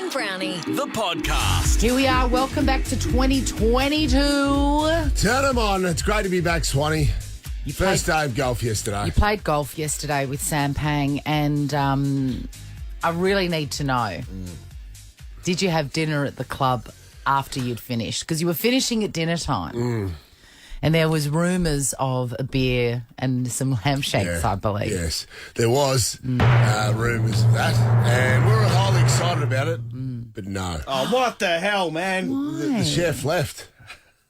and Brownie. The podcast. Here we are. Welcome back to 2022. Turn them on. It's great to be back, Swanee. First day of golf yesterday. You played golf yesterday with Sam Pang, and I really need to know, did you have dinner at the club after you'd finished? Because you were finishing at dinner time. And there was rumours of a beer and some lamb shakes, I believe. Yes, there was rumours of that. And we were highly excited about it, but no. Oh, what the hell, man? The chef left.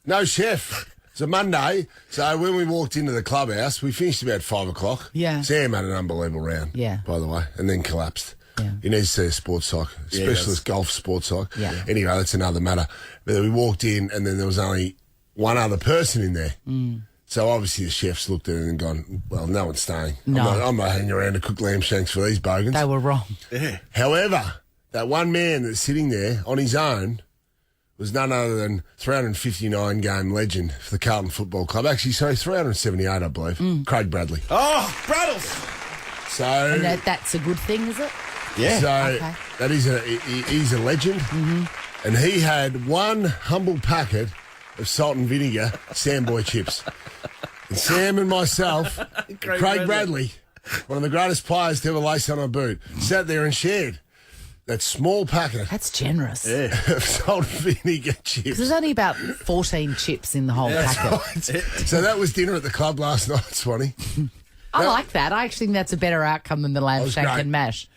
No chef. It's a Monday, so when we walked into the clubhouse, we finished about 5 o'clock. Yeah. Sam had an unbelievable round, by the way, and then collapsed. Yeah. He needs to see a sports psych, specialist golf sports psych. Yeah. Anyway, that's another matter. But then we walked in, and then there was only one other person in there. So obviously the chefs looked at it and gone, well, no one's staying. No. I'm not hanging around to cook lamb shanks for these bogans. They were wrong. Yeah. However, that one man that's sitting there on his own was none other than 359-game legend for the Carlton Football Club. Actually, sorry, 378, I believe. Craig Bradley. Oh, Braddles! So And that's a good thing, is it? Yeah. So Okay. that is he's a legend. And he had one humble packet of salt and vinegar Samboy chips. And Sam and myself, Craig Bradley, one of the greatest players to ever lace on a boot, sat there and shared that small packet That's generous. of salt and vinegar chips. There's only about 14 chips in the whole packet. So that was dinner at the club last night, Swanee. I like that. I actually think that's a better outcome than the lamb was shank great. and mash.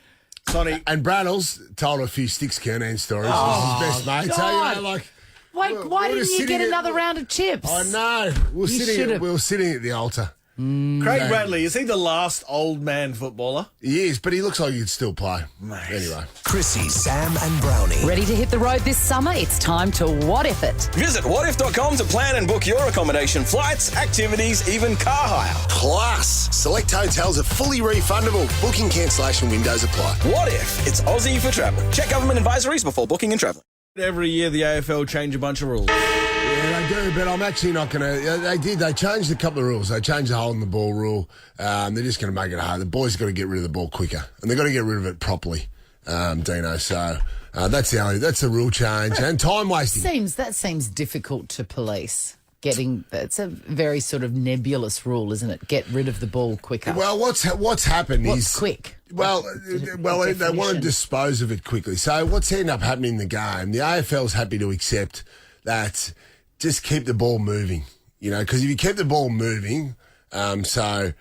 Sonny. And Braddles told a few sticks Kernan stories. It was his best mate. So, God. you know, like, Why we're didn't you sitting get at- another round of chips? I know. We should've. were sitting at the altar. Craig Bradley, is he the last old man footballer? He is, but he looks like he could still play. Mate. Anyway. Chrissie, Sam and Brownie. Ready to hit the road this summer? It's time to What If It. Visit whatif.com to plan and book your accommodation, flights, activities, even car hire. Plus, select hotels are fully refundable. Booking cancellation windows apply. What if it's Aussie for travel? Check government advisories before booking and travelling. Every year the AFL change a bunch of rules. Yeah, they do, but I'm actually not going to... They changed a couple of rules. They changed the holding the ball rule. They're just going to make it hard. The boys got to get rid of the ball quicker, and they've got to get rid of it properly, Dino. So that's the rule change. And time wasting. That seems difficult to police. It's a very sort of nebulous rule, isn't it? Get rid of the ball quicker. Well, what's happened is... What's quick? Well, they want to dispose of it quickly. So what's ended up happening in the game, the AFL's happy to accept that just keep the ball moving, because if you keep the ball moving, the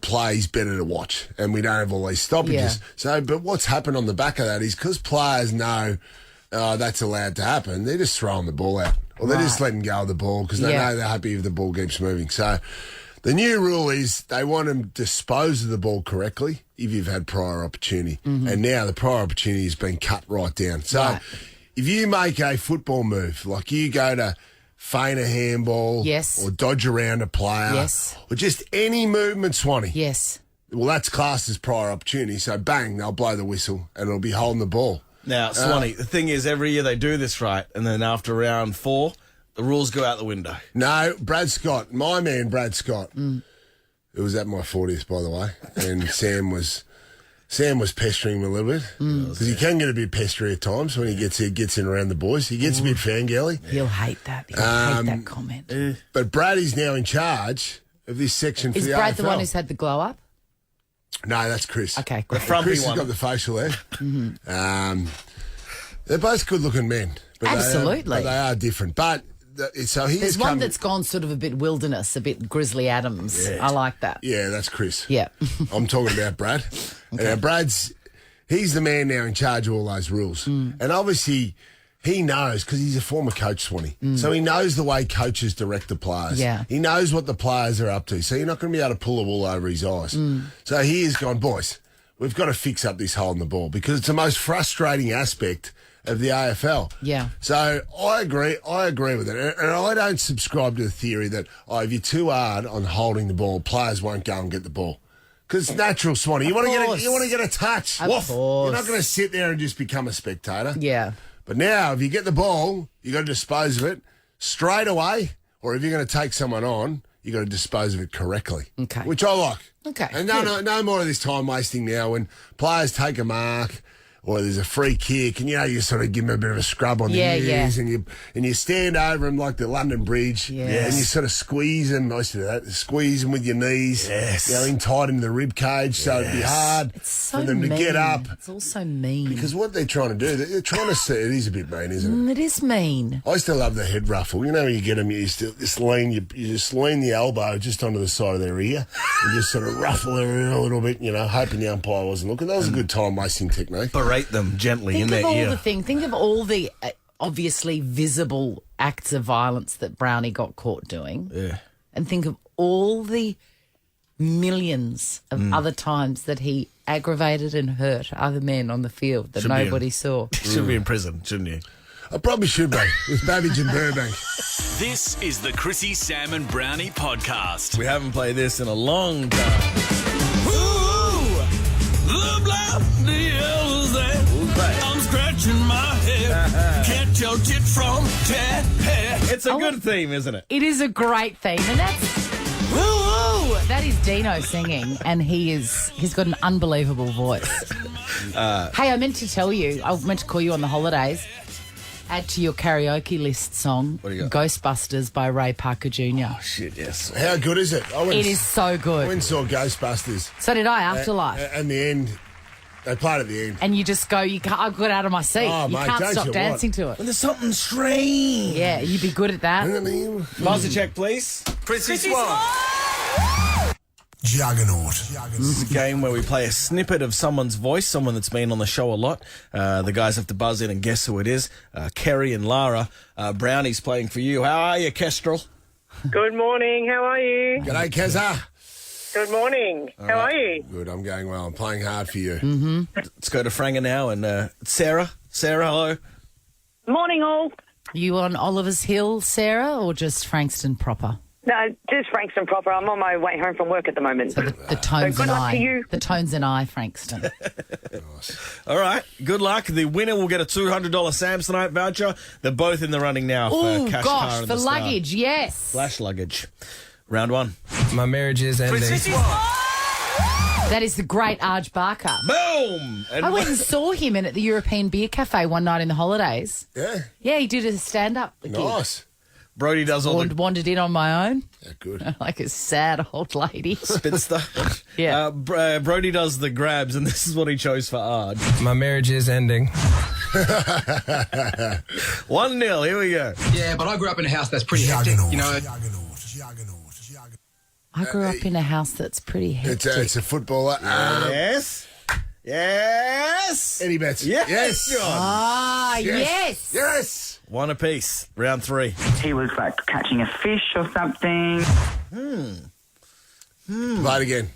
play's better to watch and we don't have all these stoppages. Yeah. But what's happened on the back of that is because players know that's allowed to happen, they're just throwing the ball out or they're just letting go of the ball because they know they're happy if the ball keeps moving. So the new rule is they want to dispose of the ball correctly if you've had prior opportunity. And now the prior opportunity has been cut right down. So if you make a football move, like you go to feint a handball or dodge around a player or just any movement, Swanee. Yes. Well, that's classed as prior opportunity. So bang, they'll blow the whistle and it'll be holding the ball. Now, Swanee, the thing is, every year they do this right, and then after round 4, the rules go out the window. No, Brad Scott, my man Brad Scott, it was at my 40th, by the way, and Sam was pestering him a little bit because he can get a bit pestery at times when he gets in around the boys. He gets a bit fangirly. He'll hate that. He'll hate that comment. But Brad is now in charge of this section for Is the Brad AFL. the one who's had the glow up? No, that's Chris. Okay, great. Chris has got the facial hair. They're both good-looking men. But Absolutely. They are different. But so he's There's one that's gone sort of a bit wilderness, a bit Grizzly Adams. I like that. Yeah, that's Chris. Yeah. I'm talking about Brad. And he's the man now in charge of all those rules. And obviously he knows because he's a former coach, Swanee. So he knows the way coaches direct the players. Yeah. He knows what the players are up to. So you're not going to be able to pull the wool over his eyes. So he has gone, boys, we've got to fix up this hole in the ball because it's the most frustrating aspect of the AFL. Yeah. So I agree with it. And I don't subscribe to the theory that, if you're too hard on holding the ball, players won't go and get the ball. Because it's natural, Swanee. You want to get a touch. Of course. You're not going to sit there and just become a spectator. Yeah. But now, if you get the ball, you got to dispose of it straight away. Or if you're going to take someone on, you got to dispose of it correctly. Okay. Which I like. Okay. And no more of this time wasting now when players take a mark or there's a free kick, and you sort of give them a bit of a scrub on the ears, and you stand over them like the London Bridge, and you sort of squeeze them. I used to do that. Squeeze them with your knees, in tight into the rib cage, so it'd be hard for them to get up. It's also mean because what they're trying to do, they're trying to see. It is a bit mean, isn't it? It is mean. I still love the head ruffle. You know, when you get them, you just lean the elbow just onto the side of their ear and just sort of ruffle their ear a little bit. Hoping the umpire wasn't looking. That was a good time wasting technique. Berate them gently in their ear. Think of all the obviously visible acts of violence that Brownie got caught doing. Yeah. And think of all the millions of other times that he aggravated and hurt other men on the field that nobody saw. Should be in prison, shouldn't you? I probably should be with Babbage and Burbank. This is the Chrissie, Sam and Brownie podcast. We haven't played this in a long time. I'm scratching my head. Can't tell tit from tat. It's a good theme, isn't it? It is a great theme, and that is Dino singing, and he's got an unbelievable voice. Hey, I meant to tell you, I meant to call you on the holidays. Add to your karaoke list song, What do you got? Ghostbusters by Ray Parker Jr. Oh, shit, yes. How good is it? It is so good. I went and saw Ghostbusters. So did I, Afterlife. And the end, they played at the end. And you just go, I got out of my seat. Oh, you mate, can't don't stop you dancing to it. When there's something strange. Yeah, you'd be good at that. Master check, please. Chrissie Swan. Juggernaut. This is a game where we play a snippet of someone's voice, someone that's been on the show a lot. The guys have to buzz in and guess who it is. Kerry and Lara. Brownie's playing for you. How are you, Kestrel? Good morning. How are you? G'day, Keza. Good morning. How are you? Good, I'm going well. I'm playing hard for you. Mm-hmm. Let's go to Franga now. And Sarah. Sarah, hello. Morning, all. You on Oliver's Hill, Sarah, or just Frankston proper? No, just Frankston proper. I'm on my way home from work at the moment. The Tones good and luck I. to you. The Tones and I, Frankston. All right, good luck. The winner will get a $200 Samsonite voucher. They're both in the running now for Oh, cash car gosh, and for the Star. luggage, yes. Flash luggage. Round one. My marriage is ending. That is the great Arj Barker. Boom! And I went and saw him at the European Beer Cafe one night in the holidays. Yeah. Yeah, he did a stand-up. Nice. Brodie does all the Wandered in on my own. Yeah, good. Like a sad old lady. spinster. Yeah. Brodie does the grabs, and this is what he chose for Arj. My marriage is ending. 1-0, here we go. Yeah, but I grew up in a house that's pretty hectic. Juggernaut. You know, I grew up in a house that's pretty hectic. It's a footballer. Yes. Yes. Eddie Betts. Yes. John. Ah, yes. Yes. One apiece. Round three. He was like catching a fish or something. Play it again.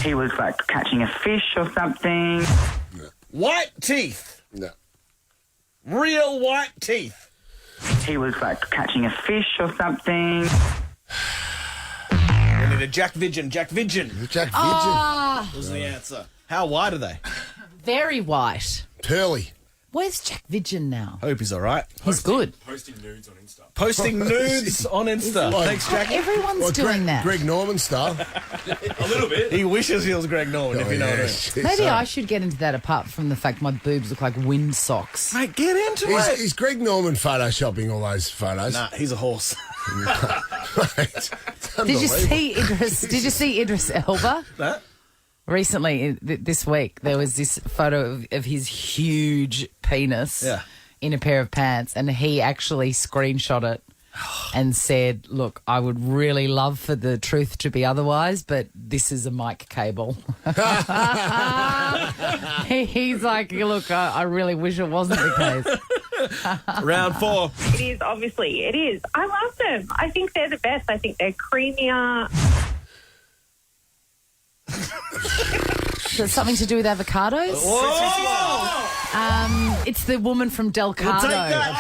He was like catching a fish or something. White teeth. No. Real white teeth. He was like catching a fish or something. We need a Jack Vidgen. Jack Vidgen Jack Vidgen. Ah, was the answer. How white are they? very white. Pearly. Where's Jack Vidgen now? Hope he's all right. He's good. Posting nudes on Insta. Like- Thanks, Jack. Everyone's Well, doing that. Greg Norman style. A little bit. He wishes he was Greg Norman, if you know what I mean. Maybe I should get into that apart from the fact my boobs look like wind socks. Mate, get into Is Greg Norman photoshopping all those photos? Nah, he's a horse. It's Did you unbelievable. see Idris Elba? That? Recently, this week, there was this photo of his huge penis in a pair of pants, and he actually screenshot it and said, look, I would really love for the truth to be otherwise, but this is a mic cable. He's like, look, I really wish it wasn't the case. Round four. It is, obviously. It is. I love them. I think they're the best. I think they're creamier. Is it something to do with avocados? It's the woman from Delgado. Take that.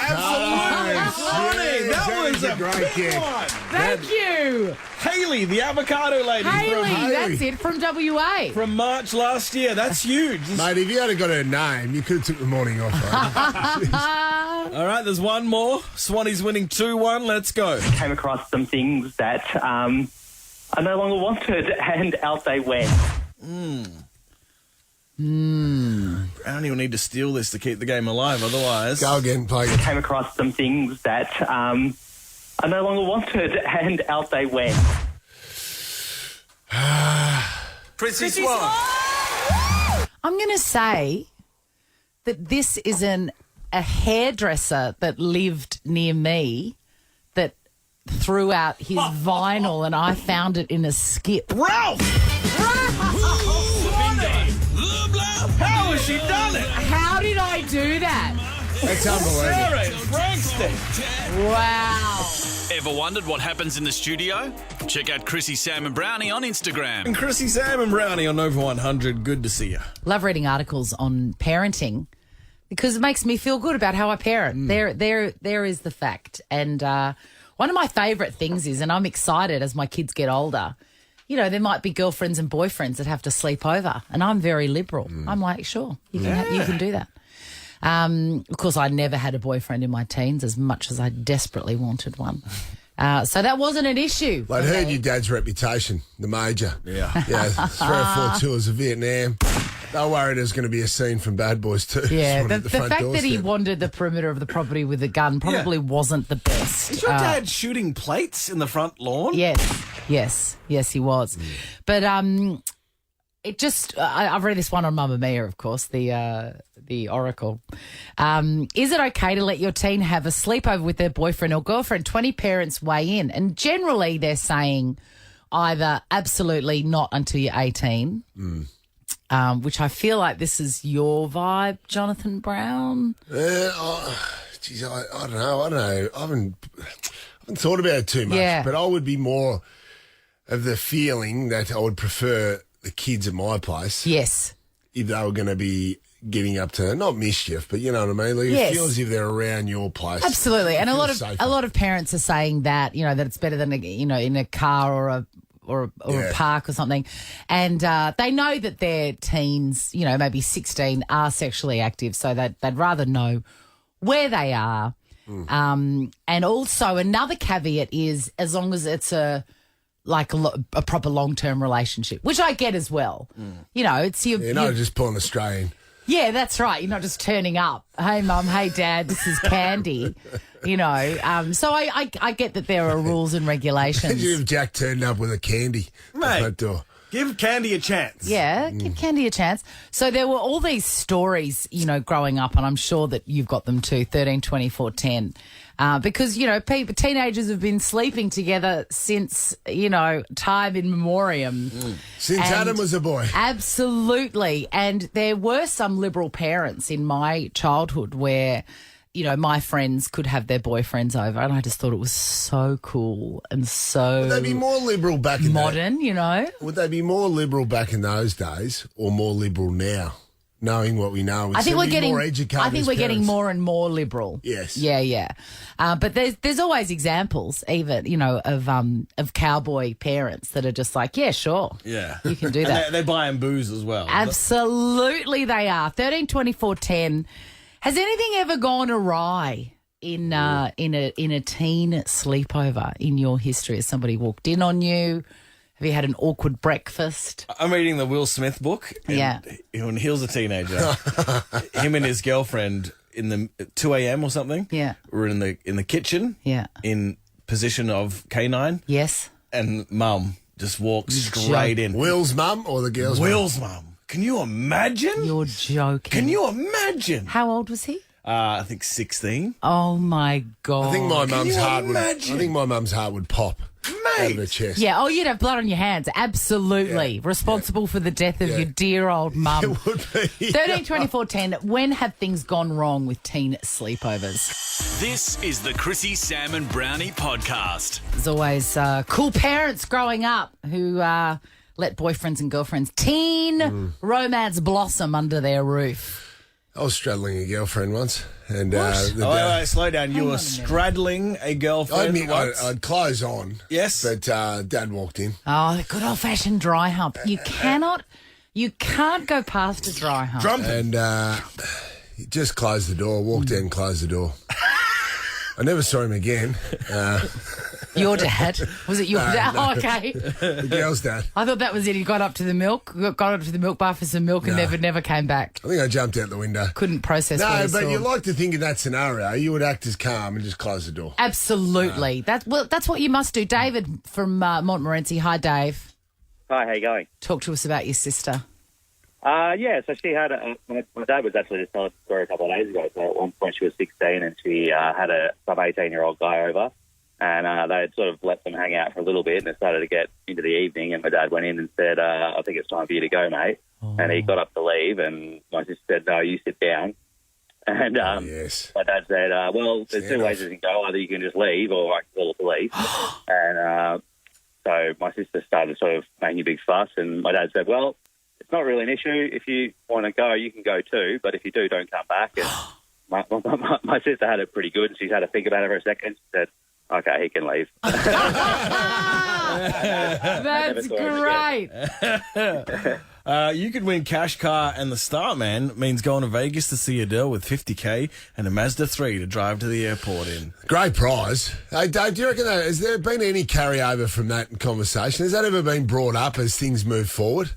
Absolutely. That was a great big gig. one. Thank you. Haley, the avocado lady. Haley, that's it, from WA. From March last year. That's huge. Mate, if you had got her name, you could have took the morning off. Right? All right, there's one more. Swanee's winning 2-1. Let's go. Came across some things that I no longer wanted, and out they went. Brownie will need to steal this to keep the game alive, otherwise... Go again, play again. Came across some things that I no longer wanted, and out they went. Chrissie Swan. I'm going to say that this is a hairdresser that lived near me that threw out his vinyl and I found it in a skip. Ralph! How has she done it? How did I do that? That's unbelievable. Sarah Frankston. Wow. Ever wondered what happens in the studio? Check out Chrissie, Sam and Brownie on Instagram. And Chrissie, Sam and Brownie on Nova 100. Good to see you. Love reading articles on parenting because it makes me feel good about how I parent. There is the fact. And one of my favourite things is, and I'm excited as my kids get older, you know, there might be girlfriends and boyfriends that have to sleep over, and I'm very liberal. I'm like, sure, you can do that. Of course, I never had a boyfriend in my teens as much as I desperately wanted one. So that wasn't an issue. I'd heard your dad's reputation, the major. Yeah. 3 or 4 tours of Vietnam. Don't worry, there's going to be a scene from Bad Boys too. Yeah, the fact that he wandered the perimeter of the property with a gun probably wasn't the best. Is your dad shooting plates in the front lawn? Yes, he was. But it just, I've read this one on Mamma Mia, of course, the Oracle. Is it okay to let your teen have a sleepover with their boyfriend or girlfriend? 20 parents weigh in, and generally they're saying either absolutely not until you're 18, which I feel like this is your vibe, Jonathan Brown. I don't know. I haven't thought about it too much, but I would be more of the feeling that I would prefer the kids at my place. Yes. If they were going to be getting up to, not mischief, but you know what I mean? Like, it feels as if they're around your place. Absolutely. And a safer. lot of parents are saying that, you know, that it's better than, in a car or a park or something. And they know that their teens, maybe 16, are sexually active, so that they'd rather know where they are. And also another caveat is as long as it's a proper long-term relationship, which I get as well. It's your... You're not just pulling Australian. Yeah, that's right. You're not just turning up. Hey, Mum. Hey, Dad. This is Candy. So I get that there are rules and regulations. Imagine if Jack turned up with a candy at the front door. Give Candy a chance. Yeah, give Candy a chance. So there were all these stories, growing up, and I'm sure that you've got them too, 13, 24, 10. Because, teenagers have been sleeping together since, time in memoriam. Since Adam was a boy. Absolutely. And there were some liberal parents in my childhood where, my friends could have their boyfriends over, and I just thought it was so cool and so... Would they be more liberal back in modern, Would they be more liberal back in those days or more liberal now? Knowing what we know, I think we're getting more educated. I think we're getting more and more liberal. Yes, yeah. But there's always examples, even of cowboy parents that are just like, yeah, sure, yeah, you can do that. They're buying booze as well. Absolutely, they are. 13, 24, 10. Has anything ever gone awry in a teen sleepover in your history? Has somebody walked in on you? Have you had an awkward breakfast? I'm reading the Will Smith book. Yeah. When he was a teenager, him and his girlfriend in the 2 a.m. or something. Yeah. Were in the kitchen. Yeah. In position of canine. Yes. And Mum just walked straight in. Will's mum or the girl's mum? Will's mum. Can you imagine? You're joking. Can you imagine? How old was he? I think 16. Oh my God. I think my mum's heart would pop. Out of her chest. Yeah, you'd have blood on your hands. Absolutely. Responsible for the death of your dear old mum. It would be. 13, 24, 10. When have things gone wrong with teen sleepovers? This is the Chrissie, Sam and Brownie podcast. There's always cool parents growing up who let boyfriends and girlfriends teen romance blossom under their roof. I was straddling a girlfriend once. And slow down. You were straddling a girlfriend once? I'd close on. Yes. But Dad walked in. Oh, the good old-fashioned dry hump. You can't go past a dry hump. And he just closed the door, walked in, closed the door. I never saw him again. Your dad? Was it your dad? no. Oh, okay. The girl's dad. I thought that was it. He got up to the milk bar for some milk and never came back. I think I jumped out the window. Couldn't process what No, he but saw. you like to think in that scenario, you would act as calm and just close the door. Absolutely. That's what you must do. David from Montmorency. Hi, Dave. Hi, how you going? Talk to us about your sister. Yeah, so she had my dad was actually just telling a story a couple of days ago. So at one point she was 16 and she had some 18-year-old guy over, and they had sort of let them hang out for a little bit, and it started to get into the evening, and my dad went in and said, I think it's time for you to go, mate. Oh. And he got up to leave, and my sister said, no, you sit down. And yes. My dad said, well, there's two ways you can go. Either you can just leave or I can call the police. And so my sister started sort of making a big fuss, and my dad said, well, it's not really an issue. If you want to go, you can go too. But if you do, don't come back. And my sister had it pretty good. She's had to think about it for a second. She said, okay, he can leave. That's great. You could win cash car, and the start, man, means going to Vegas to see Adele with $50K and a Mazda 3 to drive to the airport in. Great prize. Hey, Dave, do you reckon has there been any carryover from that conversation? Has that ever been brought up as things move forward?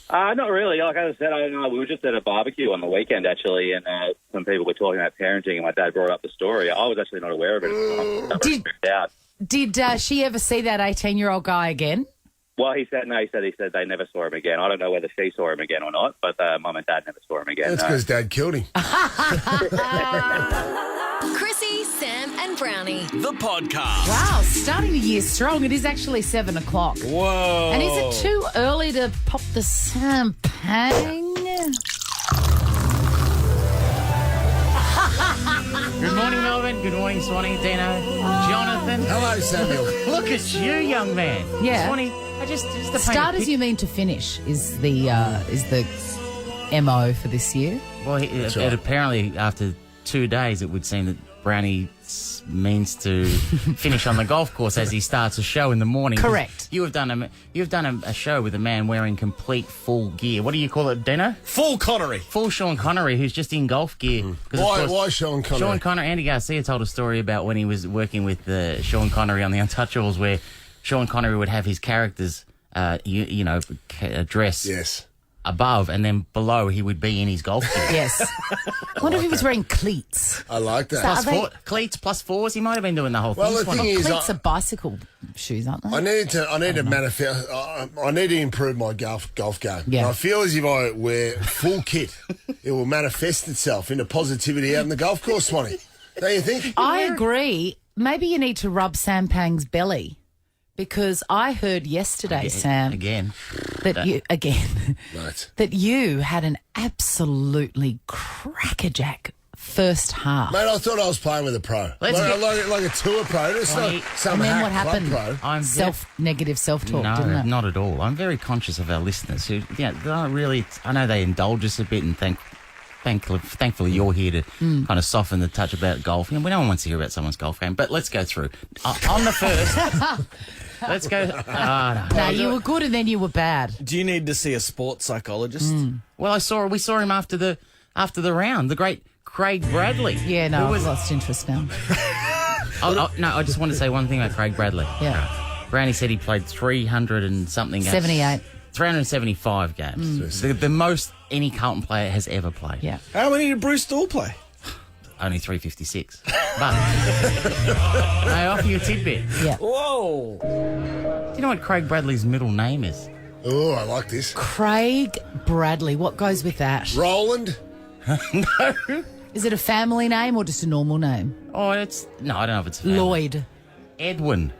Not really. Like I said, we were just at a barbecue on the weekend, actually, and some people were talking about parenting, and my dad brought up the story. I was actually not aware of it. Did she ever see that 18-year-old guy again? Well, he said they never saw him again. I don't know whether she saw him again or not, but Mum and Dad never saw him again. That's because Dad killed him. Chrissie, Sam and Brownie. The podcast. Wow, starting the year strong. It is actually 7 o'clock. Whoa. And is it too early to pop the champagne? Good morning, Melbourne. Good morning, Swanee, Dino, Jonathan. Hello, Samuel. Look at you, young man. Yeah. Swanee, just to Start as you mean to finish is the MO for this year. Well, it apparently after 2 days, it would seem that Brownie means to finish on the golf course as he starts a show in the morning. Correct. You have done a show with a man wearing complete full gear. What do you call it, Dino? Full Connery. Full Sean Connery, who's just in golf gear. Why Sean Connery? Sean Connery. Andy Garcia told a story about when he was working with Sean Connery on The Untouchables, where Sean Connery would have his characters, dress. Yes. Above, and then below he would be in his golf gear. Yes. I wonder if he was wearing cleats. I like that. Cleats plus fours. He might have been doing the whole thing. Well, the thing is, cleats are bicycle shoes, aren't they? I need to manifest. I need to improve my golf game. Yeah. And I feel as if I wear full kit, it will manifest itself into positivity out in the golf course, Swanee. Don't you think? I agree. Maybe you need to rub Sam Pang's belly. Because I heard yesterday, Sam, that you had an absolutely crackerjack first half. Mate, I thought I was playing with a pro, like a tour pro. It's not some and then hack what happened? Pro. Negative self-talk. Didn't it? Not at all. I'm very conscious of our listeners who, don't really. I know they indulge us a bit, and thankfully you're here to kind of soften the touch about golf. No one wants to hear about someone's golf game, but let's go through on the first. Let's go. No, you were good and then you were bad. Do you need to see a sports psychologist? Well, we saw him after the round. The great Craig Bradley. Yeah, no, I've lost interest now. No, I just want to say one thing about Craig Bradley. Yeah. Brownie said he played 300 and something. 78. 375 games. The most any Carlton player has ever played. Yeah. How many did Bruce Stall play? Only 356. But I offer you a tidbit. Yeah. Whoa. Do you know what Craig Bradley's middle name is? Oh, I like this. Craig Bradley. What goes with that? Roland? No. Is it a family name or just a normal name? Oh, I don't know if it's family. Lloyd. Edwin.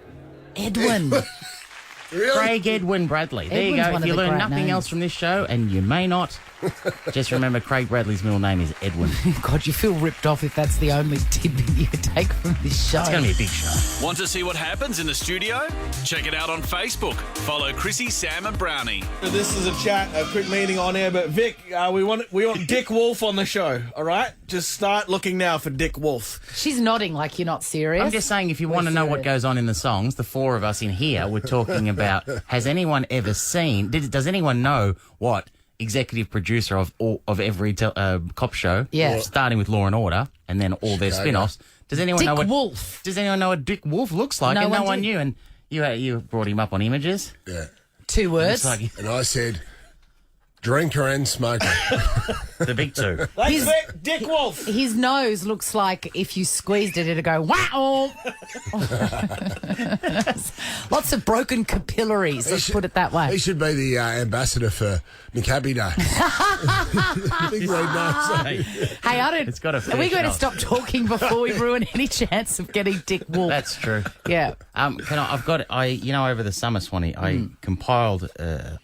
Really? Craig Edwin Bradley. There you go. If you learn nothing else from this show, and you may not, just remember Craig Bradley's middle name is Edwin. God, you feel ripped off if that's the only tidbit you take from this show. It's going to be a big show. Want to see what happens in the studio? Check it out on Facebook. Follow Chrissie, Sam and Brownie. This is a chat, a quick meeting on air, but Vic, we want Dick Wolf on the show, all right? Just start looking now for Dick Wolf. She's nodding like you're not serious. I'm just saying, if you want to know what goes on in the songs, the four of us in here were talking about, has anyone ever seen, does anyone know what executive producer of every cop show, starting with Law and Order and then all their spin-offs, Does anyone Dick know what Wolf. Does anyone know what Dick Wolf looks like? No And one no one did. knew. And you brought him up on images. Yeah. 2 words. And I said, drinker and smoker. The big two. Dick Wolf. His nose looks like if you squeezed it, it'd go wow. Lots of broken capillaries. Let's put it that way. He should be the ambassador for McHappy Day. Big red nose. Hey, I don't. It's got a Are we fair going to shot. stop talking before we ruin any chance of getting Dick Wolf? That's true. Yeah. Over the summer, Swanee, I compiled, a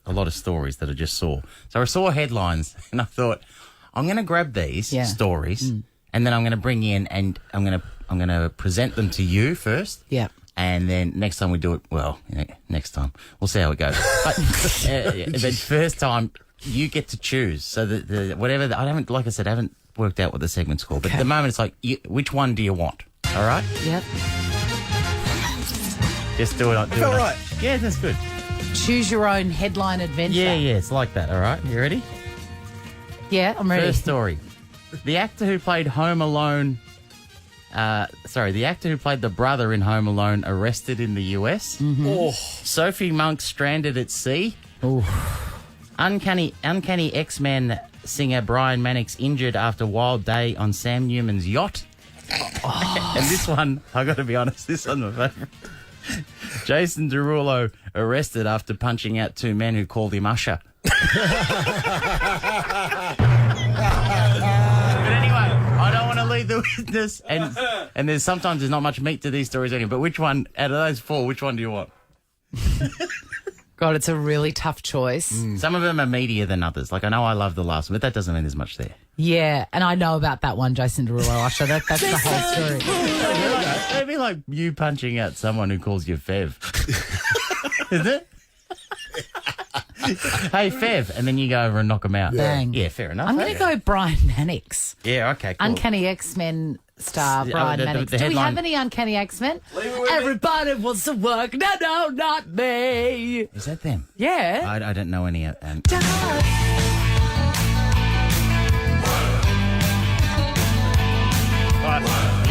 lot of stories that I just saw. So I saw headlines and I thought, I'm going to grab these stories and then I'm going to bring in and I'm going to present them to you first. Yeah. And then next time we do it, next time we'll see how it goes. But the first time you get to choose. So I haven't worked out what the segment's called. But at the moment it's like, which one do you want? All right. Yep. Just do it. I felt right. Yeah, that's good. Choose your own headline adventure. Yeah, it's like that. All right, you ready? Yeah, I'm ready. First story. The actor who played Home Alone, the actor who played the brother in Home Alone arrested in the US. Mm-hmm. Oh. Sophie Monk stranded at sea. Uncanny X-Men singer Brian Mannix injured after wild day on Sam Newman's yacht. And this one, I got to be honest, this one's my favourite. Jason Derulo arrested after punching out 2 men who called him Usher. But anyway, I don't want to lead the witness, and there's not much meat to these stories anyway. But which one out of those 4? Which one do you want? God, it's a really tough choice. Some of them are meatier than others. Like I know I love the last one, but that doesn't mean there's much there. Yeah, and I know about that one, Jason Derulo Usher. That's the whole story. It'd be like you punching out someone who calls you Fev. Isn't it? Hey, Fev. And then you go over and knock them out. Bang. Yeah, fair enough. I'm going to go Brian Mannix. Yeah, okay, cool. Uncanny X-Men star Brian Mannix. the Do we headline- have any Uncanny X-Men? Everybody wants to work. No, not me. Is that them? Yeah. I don't know any. You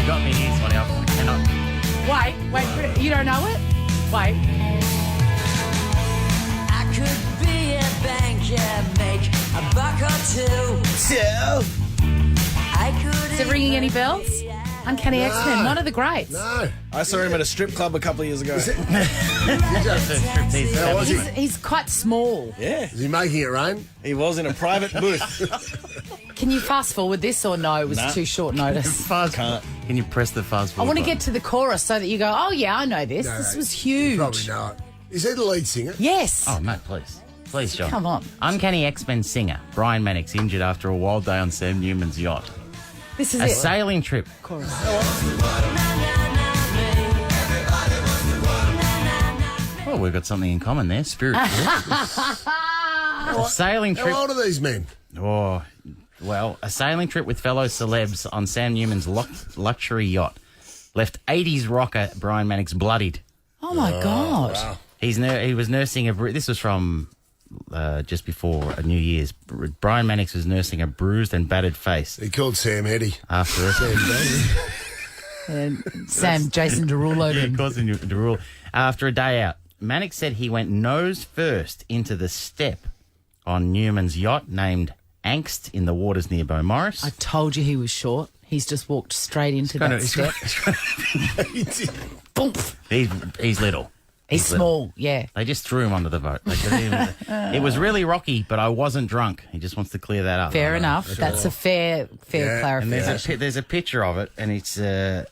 got me here, Swanee. I cannot. Wait. You don't know it? Wait. I could be a banker, make a buck or two. I could. Is it ringing any bells? Uncanny X-Men, one of the greats. No. I saw him at a strip club a couple of years ago. He's quite small. Yeah. Is he making it rain? He was in a private booth. Can you fast forward this or no? It was too short notice. Can you press the fast I forward? want to get to the chorus so that you go, oh, yeah, I know this. This was huge. You probably know it. Is he the lead singer? Yes. Oh, mate, please. Please, John. Come on. Uncanny X-Men singer Brian Mannix injured after a wild day on Sam Newman's yacht. This is a it. sailing trip. Chorus. Well, we've got something in common there. Spiritual. A sailing trip. How old are these men? Oh, well, a sailing trip with fellow celebs on Sam Newman's luxury yacht left 80s rocker Brian Mannix bloodied. Oh, my God. Wow. He was nursing this was from just before New Year's. Brian Mannix was nursing a bruised and battered face. He called Sam Eddie. After Jason Derulo. Causing Derulo. After a day out, Mannix said he went nose first into the step on Newman's yacht named Angst in the waters near Beaumaris. I told you he was short. He's just walked straight into that step. Boom. He's little. He's small, yeah. They just threw him onto the boat. It was really rocky, but I wasn't drunk. He just wants to clear that up. Fair enough. That's a fair clarification. And there's a picture of it, and it's it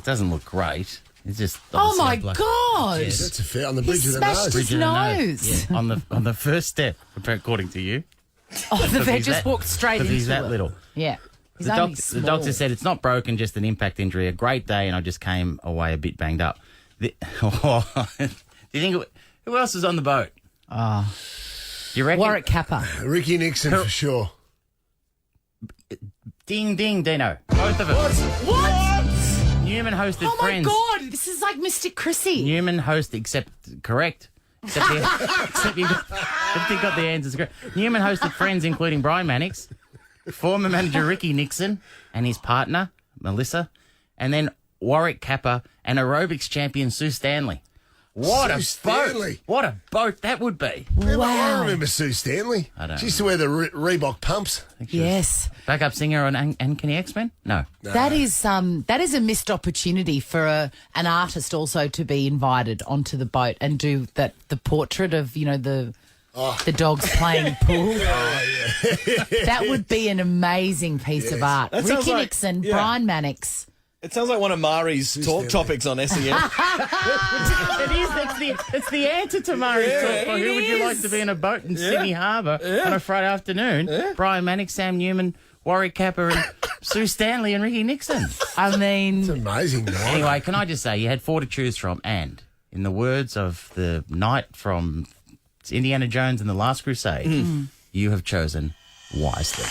doesn't look great. It's just oh my God! Yes. That's a fair on the bridge He of the smashed nose. his nose. Yeah, on the first step, according to you. Oh, they just walked straight into it. He's that little. Yeah. The doctor said it's not broken, just an impact injury. A great day, and I just came away a bit banged up. Do you think who else was on the boat? Do you reckon? Warwick Kappa. Ricky Nixon for sure. Ding, ding, Dino. Both of them. What? Newman hosted Oh, my Friends. God. This is like Mystic Chrissie. Newman hosted, correct. Except you got the answers correct. Newman hosted Friends, including Brian Mannix, former manager Ricky Nixon, and his partner, Melissa, and then Warwick Kappa and aerobics champion Sue Stanley. What Sue a boat! Stanley. What a boat that would be. I remember Sue Stanley. I don't She used to wear the Reebok pumps. Yes. Backup singer on Uncanny X-Men? No. That is a missed opportunity for an artist also to be invited onto the boat and do the portrait of, the dogs playing pool. That would be an amazing piece of art. That Ricky sounds like- Nixon, yeah. Brian Mannix. It sounds like one of Mari's talk topics on SEN. It is. It's the answer to Murray's talk. Well, who would you like to be in a boat in Sydney Harbour on a Friday afternoon? Brian Mannix, Sam Newman, Warwick Kappa, and Sue Stanley and Ricky Nixon. I mean, it's amazing. Man. Anyway, can I just say you had 4 to choose from, and in the words of the knight from Indiana Jones and the Last Crusade, you have chosen wisely.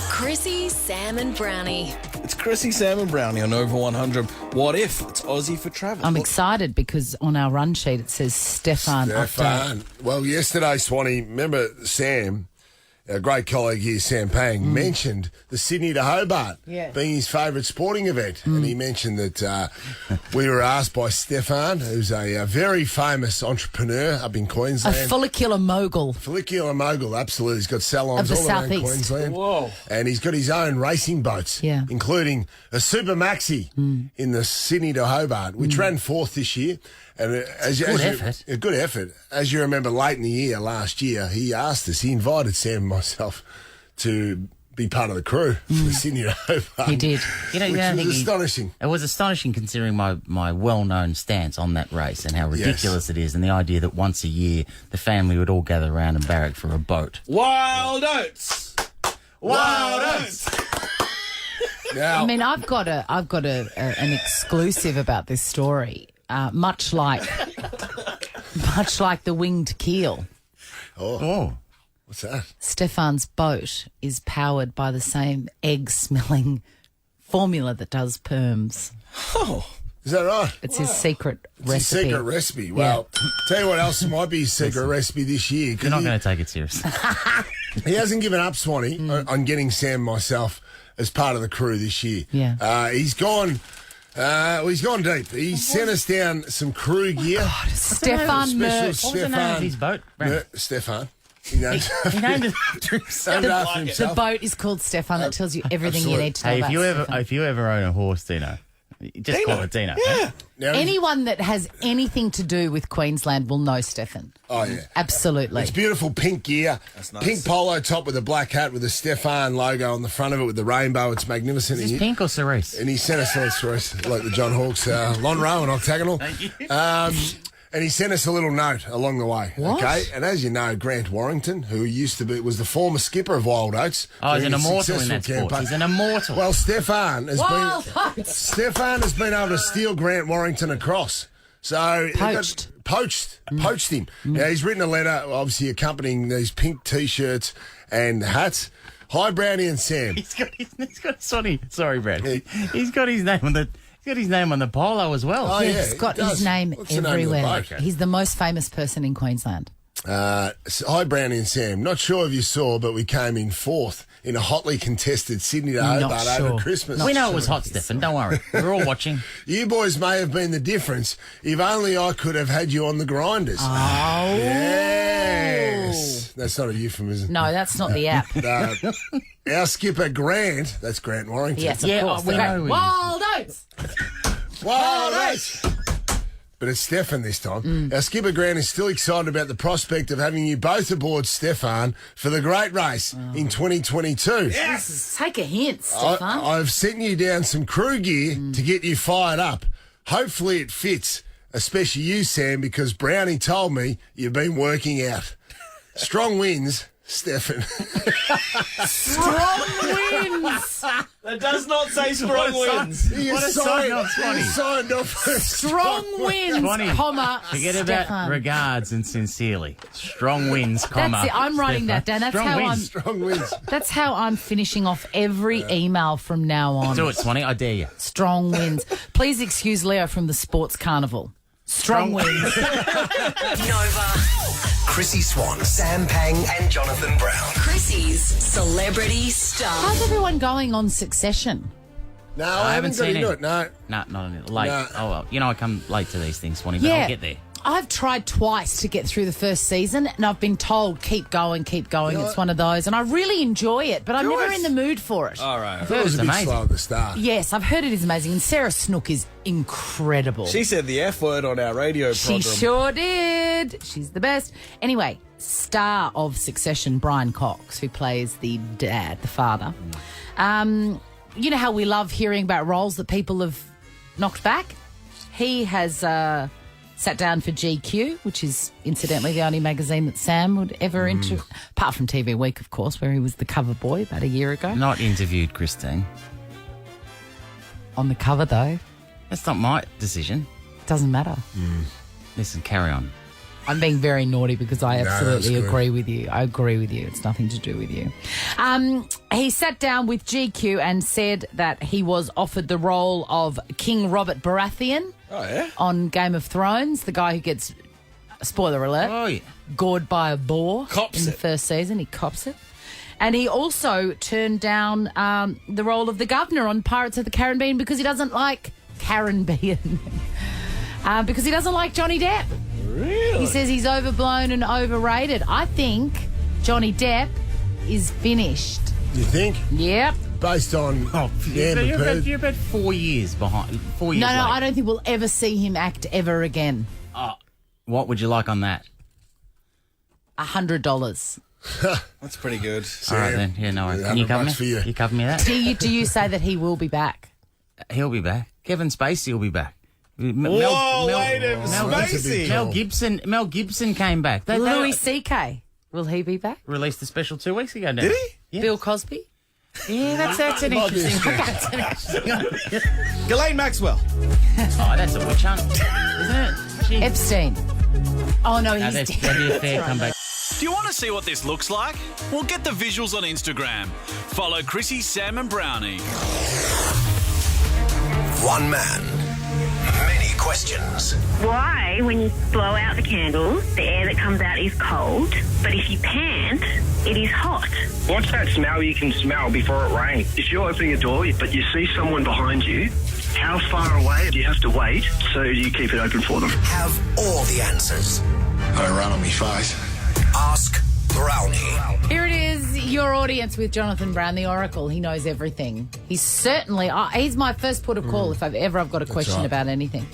Chrissie, Sam and Brownie. It's Chrissie, Sam and Brownie on Over 100. What if it's Aussie for travel? I'm excited because on our run sheet it says Stefan update. Well, yesterday, Swanee, remember Sam, our great colleague here, Sam Pang, mentioned the Sydney to Hobart being his favourite sporting event. And he mentioned that we were asked by Stefan, who's a very famous entrepreneur up in A Queensland. follicular mogul. Follicular mogul, absolutely. He's got salons Of the all around southeast. Queensland. Whoa. And he's got his own racing boats, including a Super Maxi in the Sydney to Hobart, which ran 4th this year. And a good effort. As you remember, late in the year, last year, he asked us, he invited Sam and myself to be part of the crew for the Sydney to Hobart. He did. Which was astonishing. It was astonishing considering my well-known stance on that race and how ridiculous it is, and the idea that once a year the family would all gather around and barrack for a boat. Wild Oats! Wild Oats! Now, I mean, I've got an exclusive about this story. Much like the winged keel. Oh, what's that? Stefan's boat is powered by the same egg-smelling formula that does perms. Oh, is that right? It's his secret It's recipe. his secret recipe. Well, tell you what else might be his secret recipe this year. You're not going to take it seriously. He hasn't given up, Swanee, on getting Sam and myself as part of the crew this year. Yeah. He's gone deep. He sent us down some crew gear. Stefan Merch. What was the name of his boat? Stefan. He named it after himself. The boat is called Stefan. That tells you everything you need to know Hey, about if you ever own a horse, Dino, just call it Dino. Yeah. Now, Anyone that has anything to do with Queensland will know Stefan. Oh, yeah. Absolutely. It's beautiful pink gear. That's nice. Pink polo top with a black hat with the Stefan logo on the front of it with the rainbow. It's magnificent. Is this pink or cerise? And he sent us like the John Hawkes Lonhro and Octagonal. Thank you. And he sent us a little note along the way. What? Okay, and as you know, Grant Warrington, who was the former skipper of Wild Oats. Oh, he's an during a immortal in successful that sport. campaign. He's an immortal. Well, Stefan has Wild Oats. Stefan has been able to steal Grant Warrington across. So Poached him. Now, he's written a letter, obviously accompanying these pink T-shirts and hats. Hi, Brownie and Sam. He's got sorry, Brad. He's got his name on the. He's got his name on the polo as well. Oh, Yeah, yeah, he's got he does. his name What's the name of the everywhere. boat? He's the most famous person in Queensland. Hi, Brownie and Sam. Not sure if you saw, but we came in 4th in a hotly contested Sydney to Hobart over Christmas. We know it was hot, Stefan. Don't worry. We're all watching. You boys may have been the difference. If only I could have had you on the grinders. Oh. Yes. That's not a euphemism. No, that's not the app. Our skipper, Grant, that's Grant Warrington. Yes, of course. we know. Wild Oats. Wild Oats. But it's Stefan this time. Our skipper, Grant, is still excited about the prospect of having you both aboard Stefan for the great race in 2022. Yes. Take a hint, Stefan. I've sent you down some crew gear to get you fired up. Hopefully it fits, especially you, Sam, because Brownie told me you've been working out. Strong winds, Stefan. Strong winds. That does not say strong winds. What a sign off, Swanee. Signed off for Strong winds, Swanee. comma, Forget Stefan. about regards and sincerely. Strong winds, comma. That's it. I'm writing that down. That's Strong how winds. Strong winds. That's how I'm finishing off every email from now on. Do it, Swanee. I dare you. Strong winds. Please excuse Leo from the Sports Carnival. Strong winds. Nova. Chrissie Swan, Sam Pang, and Jonathan Brown. Chrissie's Celebrity Star. How's everyone going on Succession? No, I haven't seen got into it. No. No, not in it. Late. No. Oh, well. You know, I come late to these things, Swanee, but Yeah. I'll get there. I've tried twice to get through the first season, and I've been told, keep going, keep going. It's one of those. And I really enjoy it, but I'm never in the mood for it. All right. I thought it was a bit slow at the start. Yes, I've heard it is amazing. And Sarah Snook is incredible. She said the F word on our radio program. She sure did. She's the best. Anyway, star of Succession, Brian Cox, who plays the dad, the father. You know how we love hearing about roles that people have knocked back? He has sat down for GQ, which is incidentally the only magazine that Sam would ever enter, apart from TV Week, of course, where he was the cover boy about a year ago. Not interviewed, Christine. On the cover, though. That's not my decision. Doesn't matter. Listen, carry on. I'm being very naughty because I absolutely that's good. agree with you. I agree with you. It's nothing to do with you. He sat down with GQ and said that he was offered the role of King Robert Baratheon on Game of Thrones, the guy who gets, spoiler alert, gored by a boar in the first season. He cops it. And he also turned down the role of the governor on Pirates of the Caribbean because he doesn't like Caribbean. Because he doesn't like Johnny Depp. Really? He says he's overblown and overrated. I think Johnny Depp is finished. You think? Yep. Based on You're about 4 years behind. 4 years No, late. I don't think we'll ever see him act ever again. What would you like on that? $100. That's pretty good. All right, then. Yeah, no worries. Can you cover me? for you. You cover me that? Do you say that he will be back? He'll be back. Kevin Spacey will be back. Whoa, wait a Spacey. Mel Gibson came back. Louis C.K. Will he be back? Released a special 2 weeks ago now. Did he? Yeah. Bill Cosby? Yeah, that's an interesting. Ghislaine Maxwell. Oh, that's a witch hunt, isn't it? She... Epstein. Oh, no, he's That'd dead. be a fair comeback. Do you want to see what this looks like? Well, get the visuals on Instagram. Follow Chrissie, Sam and Brownie. One man, many questions. Why, when you blow out the candles, the air that comes out is cold, but if you pant, it is hot? What's that smell you can smell before it rains? If you're opening a door but you see someone behind you, how far away do you have to wait so you keep it open for them? Have all the answers. I run on me face. Ask Brownie. Here it is, your audience with Jonathan Brown, the Oracle. He knows everything. He's certainly, he's my first port of call if I've got a question about anything.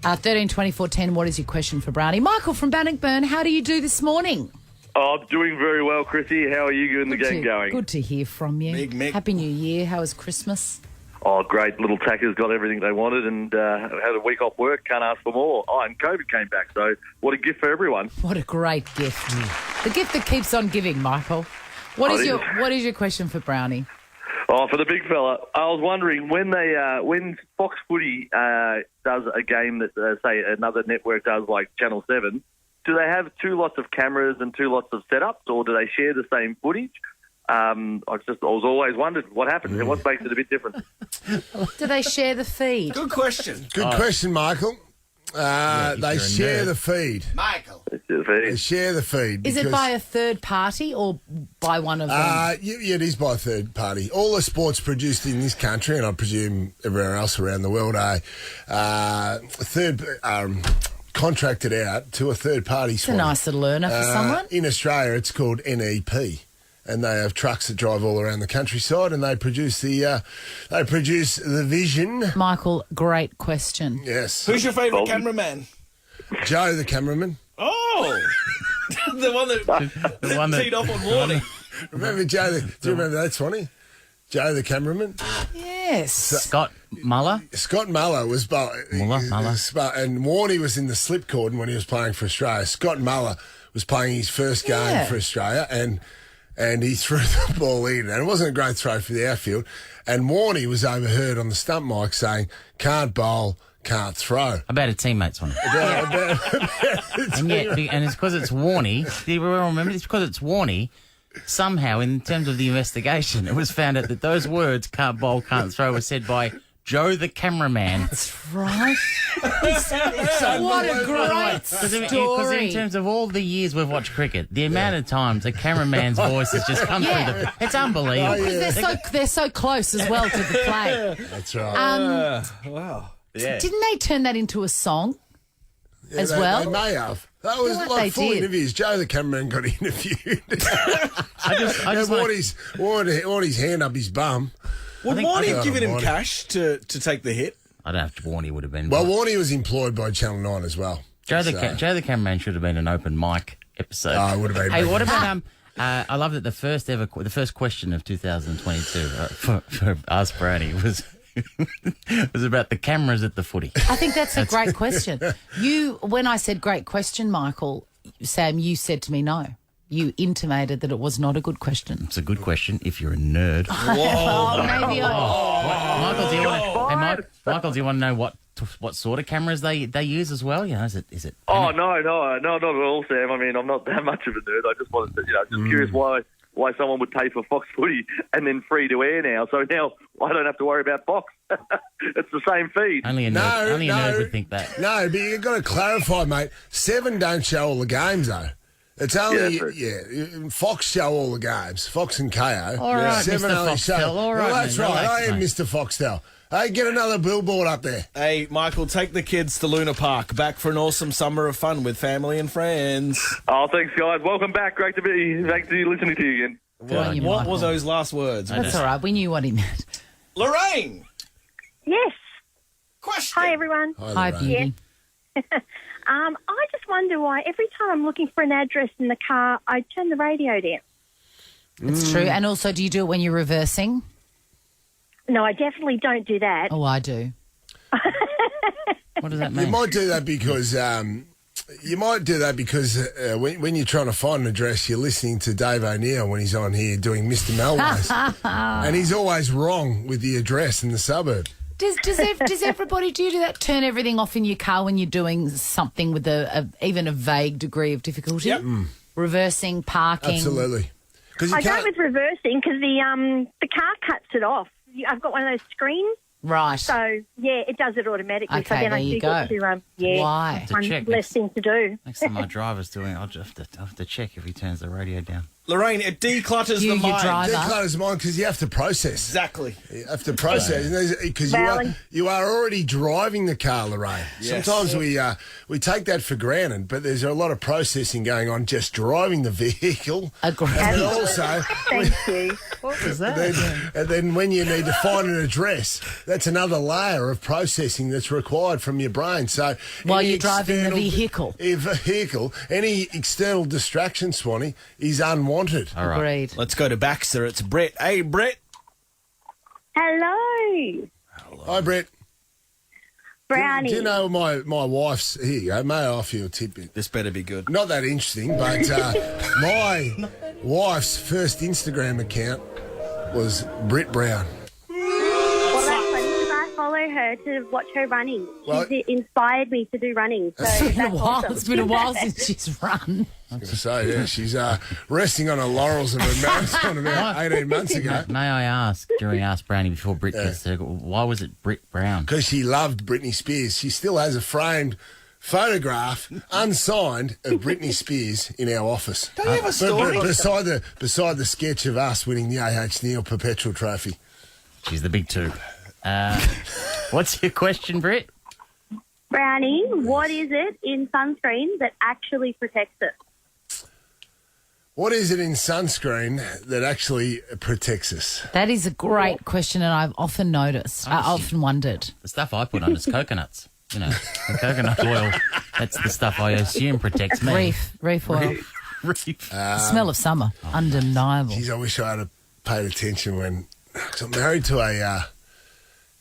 13 24 10, what is your question for Brownie? Michael from Bannockburn, how do you do this morning? Oh, I'm doing very well, Chrissie. How are you and the gang going? Good to hear from you. Big Mick. Happy New Year. How was Christmas? Oh, great. Little Tackers got everything they wanted and had a week off work. Can't ask for more. Oh, and COVID came back, so what a gift for everyone. What a great gift. The gift that keeps on giving, Michael. What is your question for Brownie? Oh, for the big fella, I was wondering when Fox Footy does a game that, say, another network does, like Channel 7, do they have two lots of cameras and two lots of setups, or do they share the same footage? I was always wondered what happens and what makes it a bit different. Do they share the feed? Good question. Good question, Michael. They share the feed. Michael. They share the feed. Is it by a third party or by one of them? Yeah, it is by a third party. All the sports produced in this country, and I presume everywhere else around the world, are contracted out to a third party. It's a nice little earner for someone. In Australia, it's called NEP. And they have trucks that drive all around the countryside, and they produce the vision. Michael, great question. Yes. Who's your favourite cameraman? Joe, the cameraman. Oh, the one that teed off on Warning. Remember Joe? Do you remember that, Swanee? Joe, the cameraman. Yes. Scott Muller. Scott Muller was, Muller. And Warney was in the slipcord when he was playing for Australia. Scott Muller was playing his first game for Australia, and he threw the ball in. And it wasn't a great throw for the outfield. And Warney was overheard on the stump mic saying, can't bowl, can't throw. About a teammate's one. And it's because it's Warney. Do you remember? It's because it's Warney. Somehow, in terms of the investigation, it was found out that those words, can't bowl, can't throw, were said by Joe the cameraman. That's right. What a great Because story. in terms of all the years we've watched cricket, the amount of times a cameraman's voice has just come through the... It's unbelievable. They're so close as well to the play. That's right. Wow. Yeah. Didn't they turn that into a song as well? They may have. That was like like they full did. interviews. Joe the cameraman got interviewed. I just worn his hand up his bum. Would Warnie have given him cash to take the hit? I don't have to. Warnie would have been. Well, Warnie was employed by Channel 9 as well. Joe the cameraman should have been an open mic episode. Oh, it would have been. Hey, what about I love that the first question of 2022 for Ask Browny was about the cameras at the footy. I think that's a great question. When I said great question, Michael, Sam, you said to me no. You intimated that it was not a good question. It's a good question if you're a nerd. Maybe Michael, do you want to know what sort of cameras they use as well? You know, is it? Oh no, not at all, Sam. I mean, I'm not that much of a nerd. I just wanted to, just curious why someone would pay for Fox Footy and then free to air now. So now I don't have to worry about Fox. It's the same feed. Only a nerd would think that. No, but you've got to clarify, mate. 7 don't show all the games though. It's only, Fox show all the games. Fox and KO. All right, 7 Mr. only Foxtel. show. All right, well, that's man, right. relax, I am mate. Mr. Foxtel. Hey, get another billboard up there. Hey, Michael, take the kids to Luna Park. Back for an awesome summer of fun with family and friends. Oh, thanks, guys. Welcome back. Great to be listening to you again. What were those last words? That's all right. We knew what he meant. Lorraine! Yes. Question. Hi, everyone. Hi, Beauty. I just wonder why every time I'm looking for an address in the car, I turn the radio down. It's true. And also, do you do it when you're reversing? No, I definitely don't do that. Oh, I do. What does that mean? You might do that because when you're trying to find an address, you're listening to Dave O'Neill when he's on here doing Mr. Melrose, and he's always wrong with the address in the suburb. Does everybody do that? Turn everything off in your car when you're doing something with even a vague degree of difficulty? Yep. Reversing, parking. Absolutely. I go with reversing because the car cuts it off. I've got one of those screens. Right. So, yeah, it does it automatically. Okay, so then there I you do go. get to, Why? Have to one check less thing to do. Next time my driver's doing it, I'll have to check if he turns the radio down. Lorraine, it declutters You, the your mind. driver. Declutters mind because you have to process. Exactly. You have to process because you are already driving the car, Lorraine. Yes. Sometimes we take that for granted, but there's a lot of processing going on just driving the vehicle. Agreed. And then also, Thank you. What was that? and then when you need to find an address, that's another layer of processing that's required from your brain. So While any you're driving the external- vehicle. any external distraction, Swanee, is unwanted. All right. Agreed. Let's go to Baxter. It's Brett. Hey, Brett. Hello, Hi, Brett. Brownie. Do you know my wife's... Here you go. May I offer you a tidbit? This better be good. Not that interesting, but my wife's first Instagram account was Britt Brown. Well, that's funny because I follow her to watch her running. Well- She's inspired me to do running. So It's been a that's while. awesome. It's been a while since she's run. I was going to say, yeah, she's resting on her laurels of her marathon about 18 months ago. May I ask, during Ask Brownie, before Britt gets there, why was it Britt Brown? Because she loved Britney Spears. She still has a framed photograph, unsigned, of Britney Spears in our office. Don't you have a story? Beside the sketch of us winning the A.H. Neil Perpetual Trophy. She's the big two. What's your question, Britt? Brownie, what is it in sunscreen that actually protects it? What is it in sunscreen that actually protects us? That is a great question, and I've often noticed. I often wondered. The stuff I put on is coconuts. You know, the coconut oil, that's the stuff I assume protects me. Reef oil. Reef. The smell of summer. Undeniable. Geez, I wish I had paid attention when... Cause I'm married to a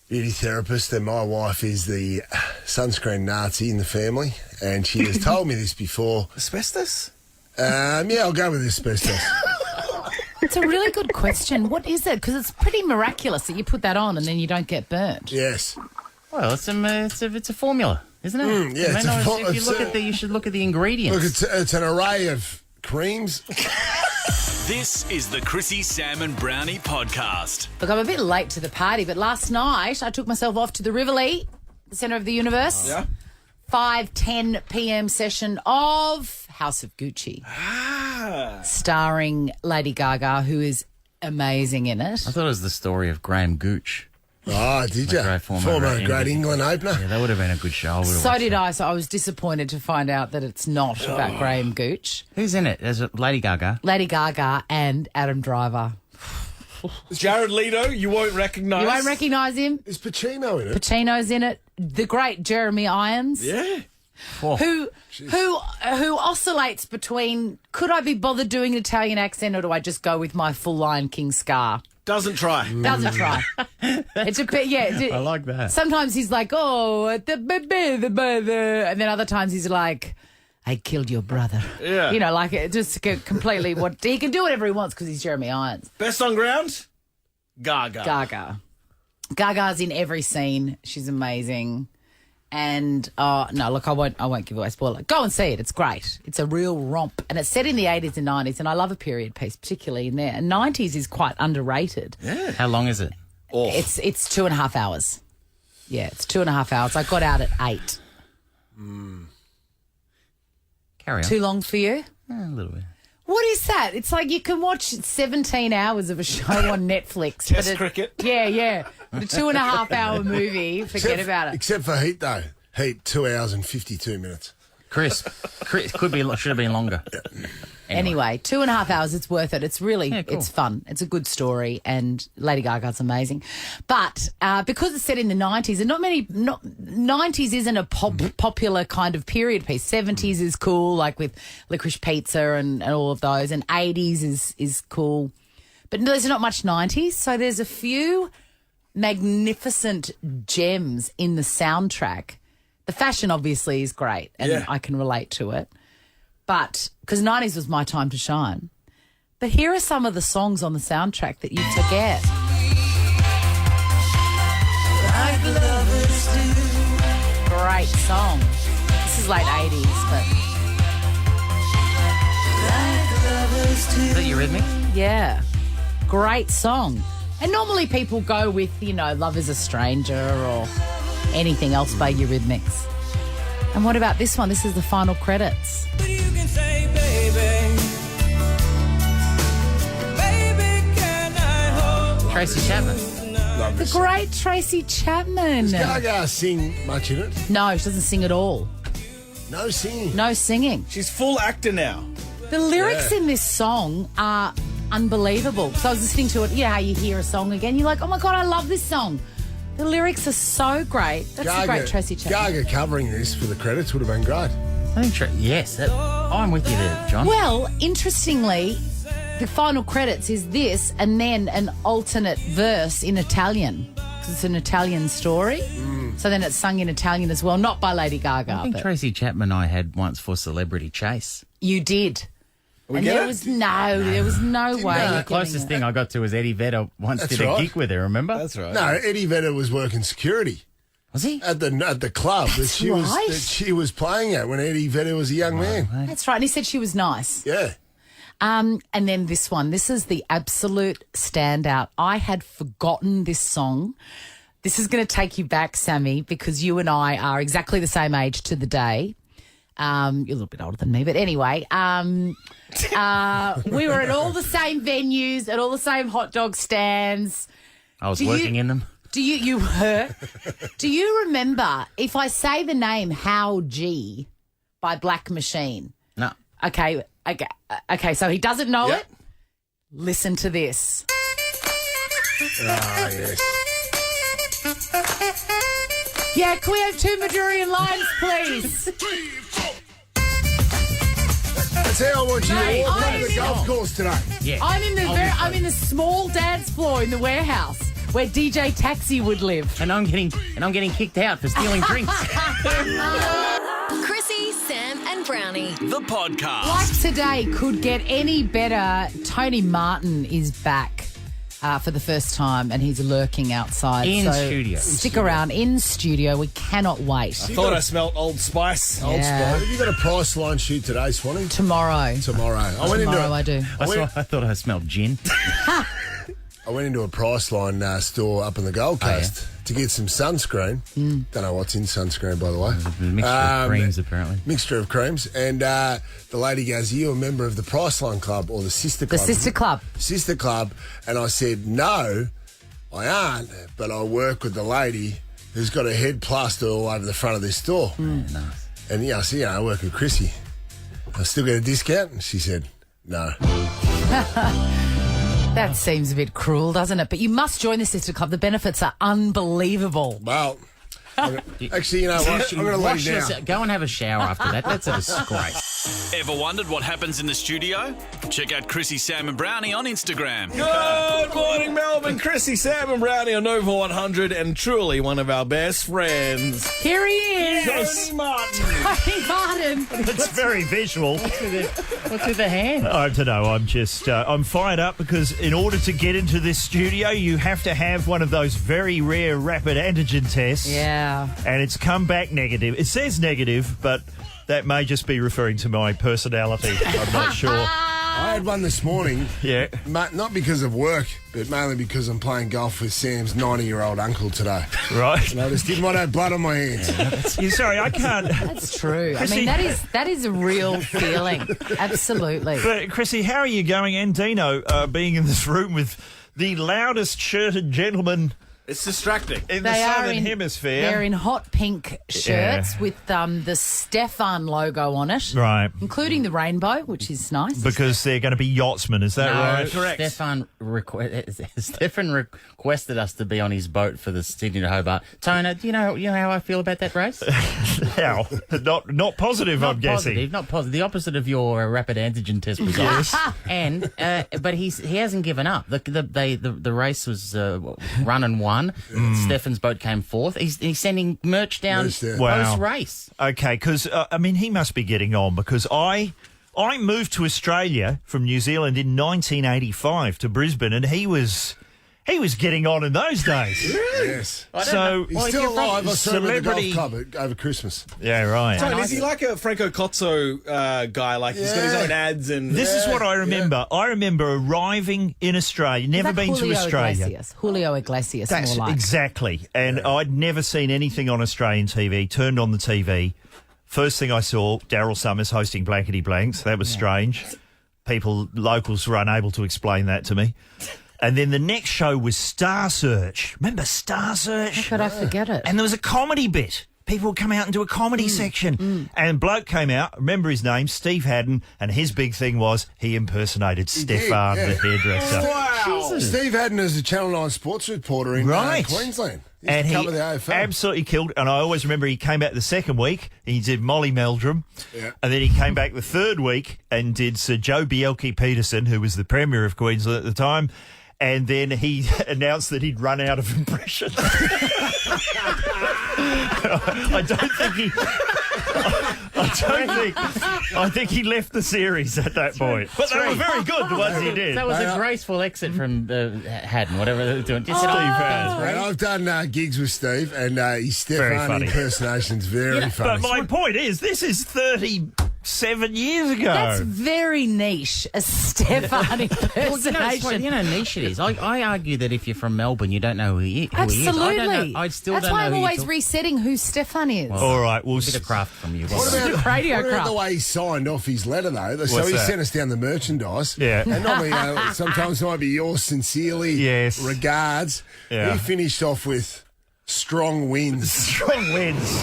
beauty therapist, and my wife is the sunscreen Nazi in the family, and she has told me this before. Asbestos? Yeah, I'll go with asbestos. It's a really good question. What is it? Because it's pretty miraculous that you put that on and then you don't get burnt. Yes. Well, it's a formula, isn't it? Yeah, it's a if you look at you should look at the ingredients. Look, it's an array of creams This is the Chrissie, Sam and Brownie podcast. Look, I'm a bit late to the party, but last night I took myself off to the Rivoli, the centre of the universe. Yeah. 5:10 p.m. session of House of Gucci. Starring Lady Gaga, who is amazing in it. I thought it was the story of Graham Gooch. Oh, did you? Former Great England opener. Yeah, that would have been a good show. So did I, so I was disappointed to find out that it's not about Graham Gooch. Who's in it? There's Lady Gaga. Lady Gaga and Adam Driver. Jared Leto, you won't recognise. You won't recognise him? Is Pacino in it? Pacino's in it. The great Jeremy Irons. Yeah. Oh. Who oscillates between, could I be bothered doing an Italian accent or do I just go with my full Lion King scar? Doesn't try. Doesn't try. It's a bit, yeah. I like that. Sometimes he's like, oh, the baby, and then other times he's like, I killed your brother. Yeah. You know, like it just completely what he can do whatever he wants because he's Jeremy Irons. Best on ground? Gaga. Gaga's in every scene. She's amazing. And no, look, I won't give away a spoiler. Go and see it. It's great. It's a real romp, and it's set in the 80s and 90s. And I love a period piece, particularly in there. And 90s is quite underrated. Yeah. How long is it? Oh. It's 2.5 hours. Yeah, it's 2.5 hours. I got out at 8. Carry on. Too long for you? A little bit. What is that? It's like you can watch 17 hours of a show on Netflix. Test cricket. Yeah. But a 2.5 hour movie, forget about it. Except for Heat, though. Heat, 2 hours and 52 minutes. Chris should have been longer. Anyway, 2.5 hours, it's worth it. It's really, cool. It's fun. It's a good story, and Lady Gaga's amazing. But because it's set in the 90s, and 90s isn't a popular kind of period piece. 70s is cool, like with Licorice Pizza and all of those, and 80s is cool. But there's not much 90s, so there's a few magnificent gems in the soundtrack. The fashion obviously is great, and I can relate to it. But, because 90s was my time to shine. But here are some of the songs on the soundtrack that you forget. Like lovers do. Great song. This is late 80s, but... Like lovers do. Is that Eurythmics? Yeah. Great song. And normally people go with, Love is a Stranger or anything else by Eurythmics. And what about this one? This is the final credits. Tracy Chapman. The great Tracy Chapman. Does Gaga sing much in it? No, she doesn't sing at all. No singing. No singing. She's full actor now. The lyrics in this song are unbelievable. So I was listening to it, how you hear a song again, you're like, oh my God, I love this song. The lyrics are so great. That's the great Tracy Chapman. Gaga covering this for the credits would have been great. I think, yes, I'm with you there, John. Well, interestingly, the final credits is this and then an alternate verse in Italian because it's an Italian story. So then it's sung in Italian as well, not by Lady Gaga. I think Tracy Chapman I had once for Celebrity Chase. You did. And there was no way. The closest thing I got to was Eddie Vedder once did a gig with her, remember? That's right. No, Eddie Vedder was working security. Was he? At the club that she was playing at when Eddie Vedder was a young man. That's right. And he said she was nice. Yeah. And then this one. This is the absolute standout. I had forgotten this song. This is going to take you back, Sammy, because you and I are exactly the same age to the day. You're a little bit older than me, but anyway, we were at all the same venues, at all the same hot dog stands. I was working in them. You were? Do you remember, if I say the name How G by Black Machine? No. Okay, so he doesn't know it? Listen to this. Ah, yes. Yeah, can we have 2 Madurian lines, please? That's how I want you to walk onto the golf course today. Yeah. I'm in the small dance floor in the warehouse where DJ Taxi would live. And I'm getting kicked out for stealing drinks. Chrissie, Sam and Brownie. The podcast. Like today could get any better. Tony Martin is back. for the first time, and he's lurking outside. In so studio. Stick around in studio. We cannot wait. I thought I smelled Old Spice. Old Yeah. Spice. Have you got a Priceline shoot today, Swanee? Tomorrow. I went into Tomorrow I do. I thought I smelled gin. I went into a Priceline store up in the Gold Coast to get some sunscreen. Don't know what's in sunscreen, by the way. A mixture of creams, apparently. Mixture of creams. And the lady goes, "Are you a member of the Priceline Club or the Sister Club?" The Sister Club. Sister Club. And I said, "No, I aren't, but I work with the lady who's got her head plastered all over the front of this store." Nice. And I said, I work with Chrissie. I still get a discount? And she said, "No." That seems a bit cruel, doesn't it? But you must join the Sister Club. The benefits are unbelievable. Well, actually, you know what? I'm going to let you down. Go and have a shower after that. That's a disgrace. Ever wondered what happens in the studio? Check out Chrissie, Sam and Brownie on Instagram. Good morning, Melbourne. Chrissie, Sam and Brownie on Nova 100 and truly one of our best friends. Here he is. Tony Martin. Tony Martin. It's very visual. What's with the hand? I don't know. I'm just, I'm fired up because in order to get into this studio, you have to have one of those very rare rapid antigen tests. Yeah. And it's come back negative. It says negative, but that may just be referring to my personality. I'm not sure. I had one this morning. Yeah. Not because of work, but mainly because I'm playing golf with Sam's 90-year-old uncle today. Right. And I just didn't want to have blood on my hands. Yeah, sorry, I can't. That's true. I mean, that is a real feeling. Absolutely. But, Chrissie, how are you going? And Dino, being in this room with the loudest shirted gentleman. It's distracting. In the Southern Hemisphere. They're in hot pink shirts with the Stefan logo on it. Right. Including the rainbow, which is nice. Because they're going to be yachtsmen, is that right? Correct. Stefan requested us to be on his boat for the Sydney to Hobart. Tona, do you know how I feel about that race? How? Not positive, I'm guessing. Not positive. The opposite of your rapid antigen test results. And but he hasn't given up. The race was run and won. Stefan's boat came fourth. He's sending merch down post-race. Okay, because, he must be getting on because I moved to Australia from New Zealand in 1985 to Brisbane and he was getting on in those days. Really? Yes. So he's still alive. I saw him at the golf club over Christmas. Yeah, right. So is he like a Franco Cozzo guy? Like he's got his own ads and... This is what I remember. Yeah. I remember arriving in Australia, never been to Australia. Julio Iglesias. That's more like. Exactly. And I'd never seen anything on Australian TV. Turned on the TV. First thing I saw, Daryl Summers hosting Blankety Blanks. That was strange. Locals were unable to explain that to me. And then the next show was Star Search. Remember Star Search? How could I forget it? And there was a comedy bit. People would come out and do a comedy section. And bloke came out, remember his name, Steve Haddon, and his big thing was he impersonated Stefan, the hairdresser. Wow. Jesus. Steve Haddon is a Channel 9 sports reporter in Queensland. And he the AFL. Absolutely killed. And I always remember he came back the second week and he did Molly Meldrum. Yeah. And then he came back the third week and did Sir Joe Bielke-Peterson, who was the Premier of Queensland at the time. And then he announced that he'd run out of impressions. I think he left the series at that point. But they were very good, the ones he did. That was a graceful exit from Haddon, whatever they were doing. Steve Haddon. I've done gigs with Steve, and his Stefan impersonation's very funny. But my point is, this is 37 years ago. That's very niche, a Stefan impersonation. You know how niche it is. I argue that if you're from Melbourne, you don't know who he is. Absolutely. I still That's don't why know I'm always resetting who Stefan is. Well, all right, we'll a bit of craft from you. What about the way he signed off his letter, though? So he sent us down the merchandise. Yeah. And normally, sometimes it might be yours sincerely. Yes. Regards. Yeah. He finished off with strong winds. Strong winds.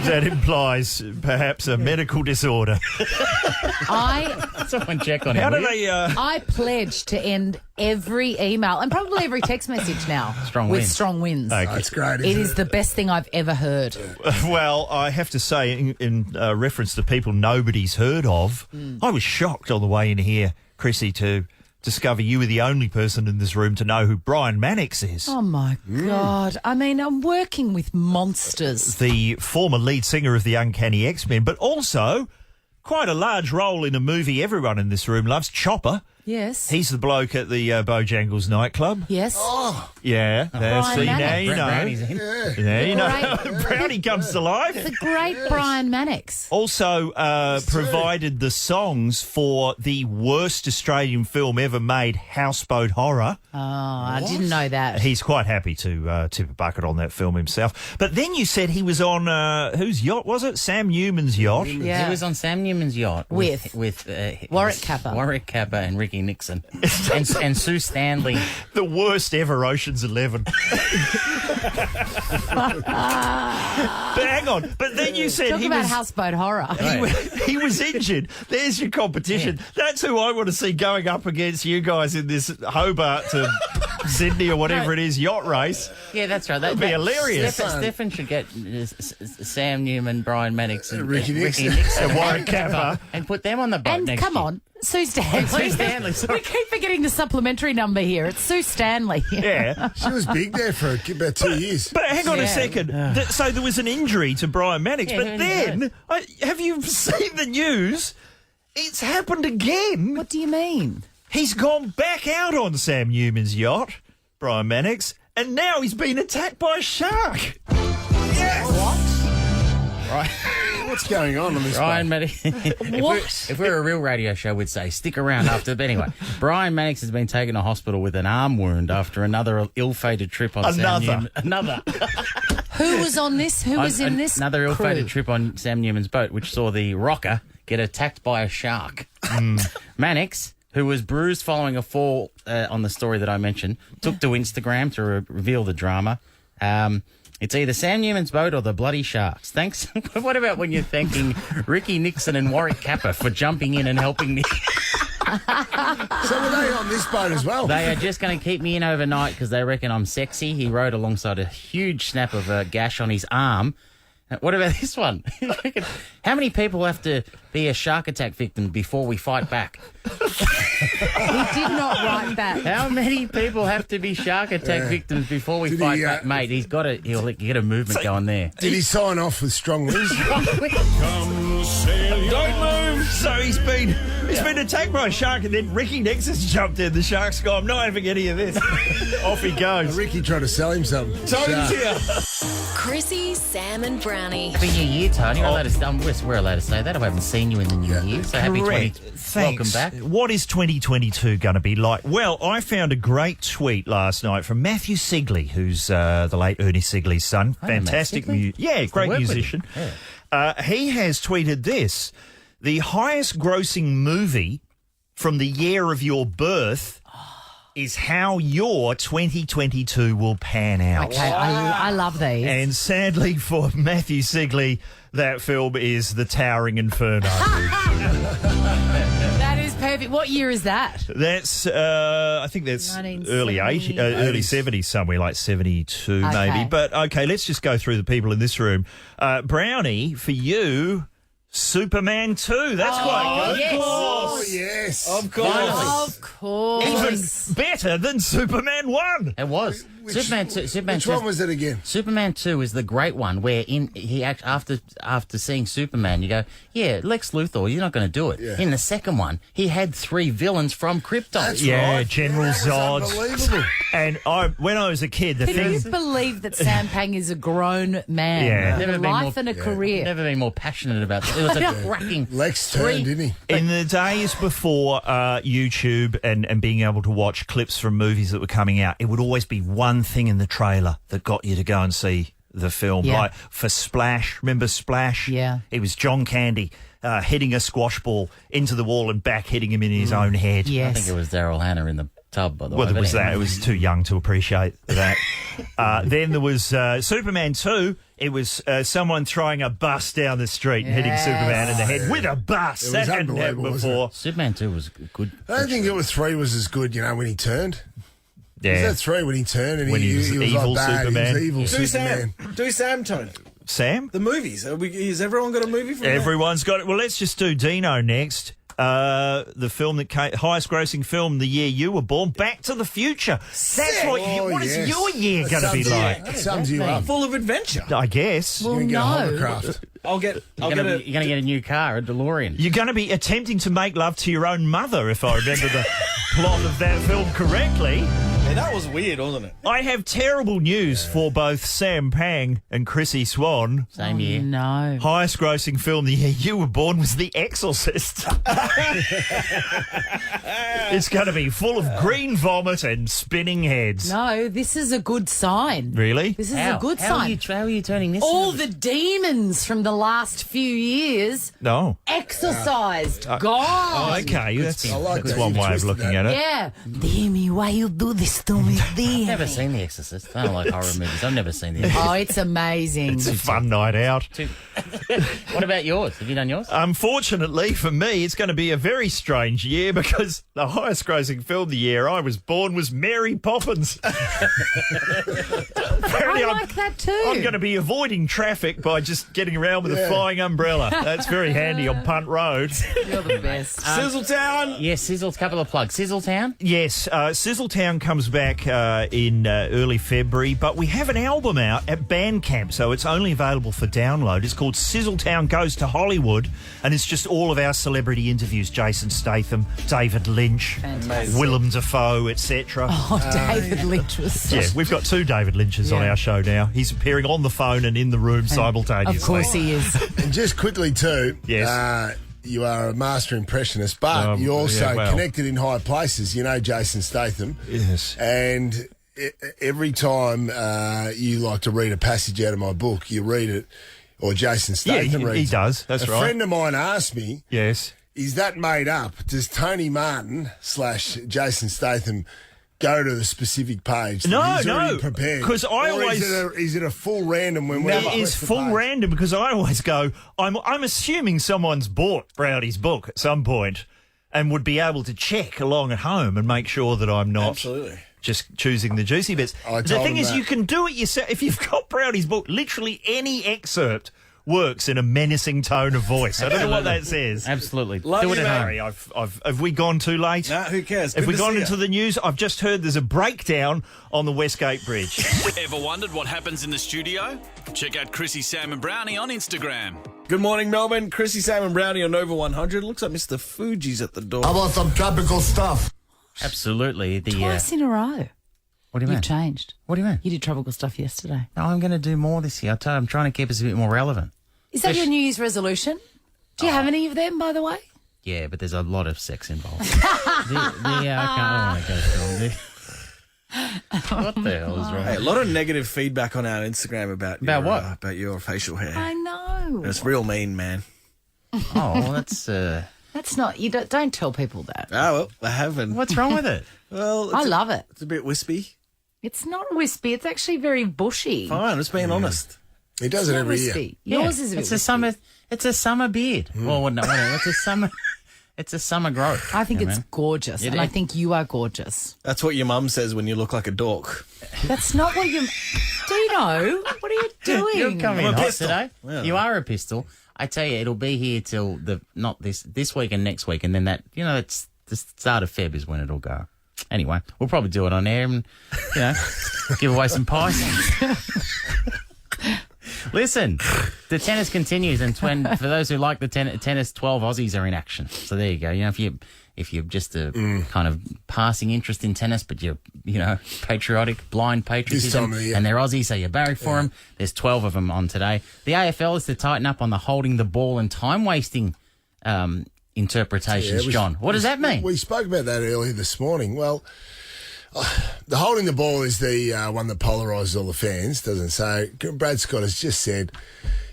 That implies perhaps a medical disorder. Someone check on him. How do they? I pledge to end every email and probably every text message now with strong winds. Okay. That's great. It is the best thing I've ever heard. Well, I have to say, in reference to people nobody's heard of, I was shocked on the way in here, Chrissie, to discover you were the only person in this room to know who Brian Mannix is. Oh, my God. I mean, I'm working with monsters. The former lead singer of the Uncanny X-Men, but also quite a large role in a movie everyone in this room loves, Chopper. Yes. He's the bloke at the Bojangles nightclub. Yes. Oh, Yeah. See, now you know. Brownie's in. Now you know. Brownie comes to life. The great Brian Mannix. Also provided the songs for the worst Australian film ever made, Houseboat Horror. Oh, I didn't know that. He's quite happy to tip a bucket on that film himself. But then you said he was on, whose yacht was it? Sam Newman's yacht? Yeah. He was on Sam Newman's yacht with Warwick Capper. Warwick Capper and Ricky Nixon and Sue Stanley. The worst ever Ocean's 11. But hang on. But then you said Talk about Houseboat Horror. he was injured. There's your competition. Yeah. That's who I want to see going up against you guys in this Hobart to Sydney or whatever it is yacht race. Yeah, that's right. That'd be hilarious. Stefan should get Sam Newman, Brian Mannix, and Ricky Nixon. And Warwick Capper. And put them on the boat And next come year. on, Sue Stanley. We keep forgetting the supplementary number here. It's Sue Stanley. Yeah. she was big there for about 2 years. But hang on a second. So there was an injury to Brian Mannix, but then, have you seen the news? It's happened again. What do you mean? He's gone back out on Sam Newman's yacht, Brian Mannix, and now he's been attacked by a shark. Yes. What? Right. What's going on this Brian Mannix. If we're a real radio show, we'd say stick around after. But anyway, Brian Mannix has been taken to hospital with an arm wound after another ill-fated trip on Sam Newman. Another. Who was on this? Who was in this? Another ill-fated trip on Sam Newman's boat, which saw the rocker get attacked by a shark. Mannix, who was bruised following a fall on the story that I mentioned, took to Instagram to reveal the drama. It's either Sam Newman's boat or the bloody sharks. Thanks. What about when you're thanking Ricky Nixon and Warwick Capper for jumping in and helping me? So were they on this boat as well? They are just going to keep me in overnight because they reckon I'm sexy. He rode alongside a huge snap of a gash on his arm. What about this one? How many people have to be a shark attack victim before we fight back? He did not write that. How many people have to be shark attack victims before we fight back, mate? He'll get a movement going there. Did he sign off with strong winds? Don't move. So he's been attacked by a shark, and then Ricky Nixon's jumped in. The shark's gone, I'm not having any of this. Off he goes. Ricky tried to sell him something. Tone's here. Chrissie, Sam and Brownie. Happy New Year, Tony. We're allowed to say that. I haven't seen you in the new year. So happy 20. Welcome back. What is 2022 going to be like? Well, I found a great tweet last night from Matthew Sigley, who's the late Ernie Sigley's son. Fantastic. Great musician. Yeah. He has tweeted this. The highest grossing movie from the year of your birth is how your 2022 will pan out. Okay, I love these. And sadly for Matthew Sigley, that film is The Towering Inferno. That is perfect. What year is that? That's, I think that's early 70s, somewhere like 72 maybe. But, okay, let's just go through the people in this room. Brownie, for you... Superman 2. That's quite good. Yes. Oh, yes. Of course. Of course. Even better than Superman 1. It was. Superman 2. Which one was it again? Superman 2 is the great one where after seeing Superman, you go, yeah, Lex Luthor, you're not going to do it. Yeah. In the second one, he had 3 villains from Krypton. That's right. General Zod. Unbelievable. And when I was a kid, Can you believe that Sam Pang is a grown man? Yeah. With a life and a career. Never been more passionate about it. It was a cracking Lex turned, didn't he? In the days before YouTube and being able to watch clips from movies that were coming out, it would always be one thing in the trailer that got you to go and see the film. Yeah. Like for Splash, remember Splash? Yeah. It was John Candy hitting a squash ball into the wall and back hitting him in his own head. Yes. I think it was Daryl Hannah in the tub, by the way. Well, there was that. It was too young to appreciate that. Then there was Superman 2. It was someone throwing a bus down the street and hitting Superman in the head with a bus. That hadn't happened before. Superman 2 was good. I don't think it was 3 was as good, when he turned. Yeah. Was that 3 when he turned and when he was evil like bad. Superman? He was evil Superman. Do Sam, Tony. Sam? The movies. Has everyone got a movie from Everyone's got it. Well, let's just do Dino next. The film that highest grossing film the year you were born, Back to the Future. That's what is your year going to be like? That sums you up. Full of adventure. I guess. Well, Get a no. hovercraft. You're going to get a new car, a DeLorean. You're going to be attempting to make love to your own mother, if I remember plot of that film correctly. Yeah, that was weird, wasn't it? I have terrible news for both Sam Pang and Chrissie Swan. Same year. No. Highest grossing film the year you were born was The Exorcist. It's going to be full of green vomit and spinning heads. No, this is a good sign. Really? This is a good sign. How are you turning this? All the demons from the last few years No. exorcised, gone. Oh, okay. That's one way of looking at it. Yeah. Demi, why you do this to me, Demi? I've never seen The Exorcist. I don't like horror movies. I've never seen The Exorcist. Oh, it's amazing. It's a fun night out. What about yours? Have you done yours? Unfortunately for me, it's going to be a very strange year because the highest grossing film the year I was born was Mary Poppins. Apparently I like that too. I'm going to be avoiding traffic by just getting around with a flying umbrella. That's very handy on Punt Road. You're the best. Sizzletown. Yes, Sizzle. Couple of plugs. Sizzletown. Yes, Sizzletown comes back in early February, but we have an album out at Bandcamp, so it's only available for download. It's called Sizzletown Goes to Hollywood, and it's just all of our celebrity interviews. Jason Statham, David Lynch, Willem Dafoe, etc. Oh, David Lynch was so... Yeah, we've got 2 David Lynches on our show now. He's appearing on the phone and in the room simultaneously. Of course he is. And just quickly too, yes. You are a master impressionist, but you also connected in high places. You know Jason Statham. Yes. And every time you like to read a passage out of my book, you read it, or Jason Statham reads it. He does. That's right. A friend of mine asked me, yes, is that made up? Does Tony Martin / Jason Statham go to the specific page? No, prepared. Because I always is it a full random when it is full random because I always go. I'm assuming someone's bought Brownie's book at some point and would be able to check along at home and make sure that I'm not just choosing the juicy bits. The thing is, you can do it yourself if you've got Brownie's book. Literally any excerpt works in a menacing tone of voice. I don't know what that says. Absolutely. Do it at home. Have we gone too late? No, who cares? Have we gone into the news? I've just heard there's a breakdown on the Westgate Bridge. Ever wondered what happens in the studio? Check out Chrissie, Sam and Brownie on Instagram. Good morning, Melbourne. Chrissie, Sam and Brownie on Nova 100. Looks like Mr. Fuji's at the door. How about some tropical stuff? Absolutely. Twice in a row. What do you mean? You've changed. What do you mean? You did tropical stuff yesterday. No, I'm going to do more this year. I'm trying to keep us a bit more relevant. Is that your New Year's resolution? Do you have any of them, by the way? Yeah, but there's a lot of sex involved. I don't want to go through. What the hell is wrong? Hey, a lot of negative feedback on our Instagram about what? About your facial hair. I know. It's real mean, man. Oh, well, that's... That's not... You don't tell people that. Oh, well, I haven't. What's wrong with it? Well, I love it. It's a bit wispy. It's not wispy. It's actually very bushy. Fine, just being honest. He does it every year. Yours is a bit wispy. It's a summer beard. Well, no, it's a summer... It's a summer growth. I think it's gorgeous, and I think you are gorgeous. That's what your mum says when you look like a dork. That's not what you... Dino, what are you doing? You're coming I'm a hot pistol. today. Yeah. You are a pistol. I tell you, it'll be here till not this week and next week, and then it's the start of Feb is when it'll go. Anyway, we'll probably do it on air and give away some pies. Listen, the tennis continues, and for those who like the tennis, 12 Aussies are in action. So there you go. You know, if you're just a kind of passing interest in tennis, but you're patriotic, blind patriotism, and they're Aussie, so you're barrack for them. There's 12 of them on today. The AFL is to tighten up on the holding the ball and time wasting interpretations. John, what does that mean? We spoke about that earlier this morning. Well, the holding the ball is the one that polarises all the fans, doesn't it? So Brad Scott has just said,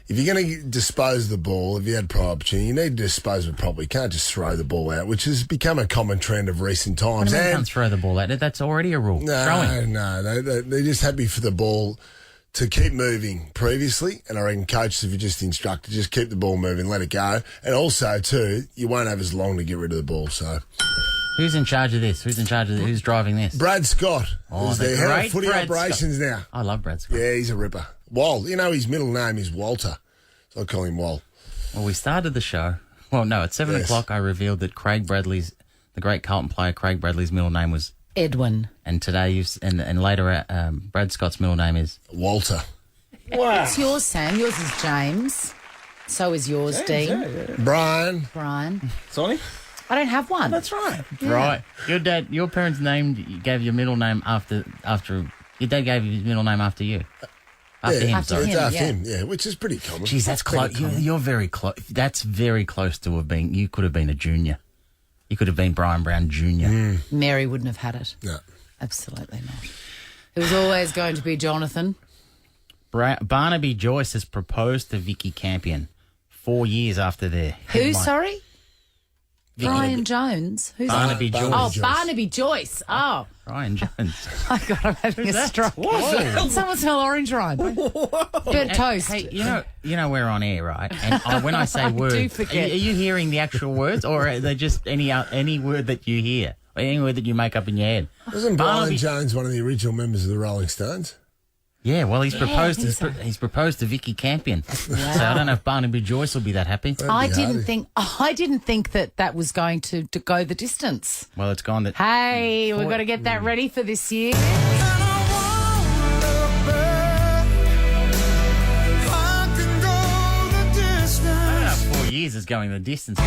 if you're going to dispose of the ball, if you had prior opportunity, you need to dispose of it properly. You can't just throw the ball out, which has become a common trend of recent times. You can't throw the ball out. That's already a rule. No, they're just happy for the ball to keep moving previously, and I reckon coaches, if you just instructed, just keep the ball moving, let it go. And also, too, you won't have as long to get rid of the ball, so... Who's in charge of this? Who's driving this? Brad Scott. Who's the head of footy operations now. I love Brad Scott. Yeah, he's a ripper. Wal. You know his middle name is Walter, so I call him Wal. Well, we started the show. Well, no, at 7 o'clock I revealed that the great Carlton player Craig Bradley's middle name was Edwin. And today, and later, Brad Scott's middle name is Walter. Wow. It's yours, Sam. Yours is James. So is yours, Dean. Brian. Brian. Sonny? I don't have one. That's right. Yeah. Right. Your parents gave your middle name after your dad gave his middle name after you. After him, after him, yeah, which is pretty common. Jeez, that's close. You're very close. That's very close to have been. You could have been a junior. You could have been Brian Brown Jr. Mary wouldn't have had it. No. Absolutely not. It was always going to be Jonathan. Barnaby Joyce has proposed to Vicky Campion 4 years after their Who, sorry? Brian Jones. Who's Barnaby that? Joyce. Oh, Barnaby Joyce. Oh. Brian Jones. My God, I'm having a stroke. Whoa. Someone smell orange rind. Bit toast. Hey, you know we're on air, right? And when I say words, do forget. Are you hearing the actual words, or are they just any word that you hear, or any word that you make up in your head? Wasn't Brian Jones one of the original members of the Rolling Stones? Yeah, well, he's proposed. He's proposed to Vicky Campion. So I don't know if Barnaby Joyce will be that happy. I didn't think that was going to go the distance. Well, it's gone. Hey, we've got to get that ready for this year. 4 years is going the distance.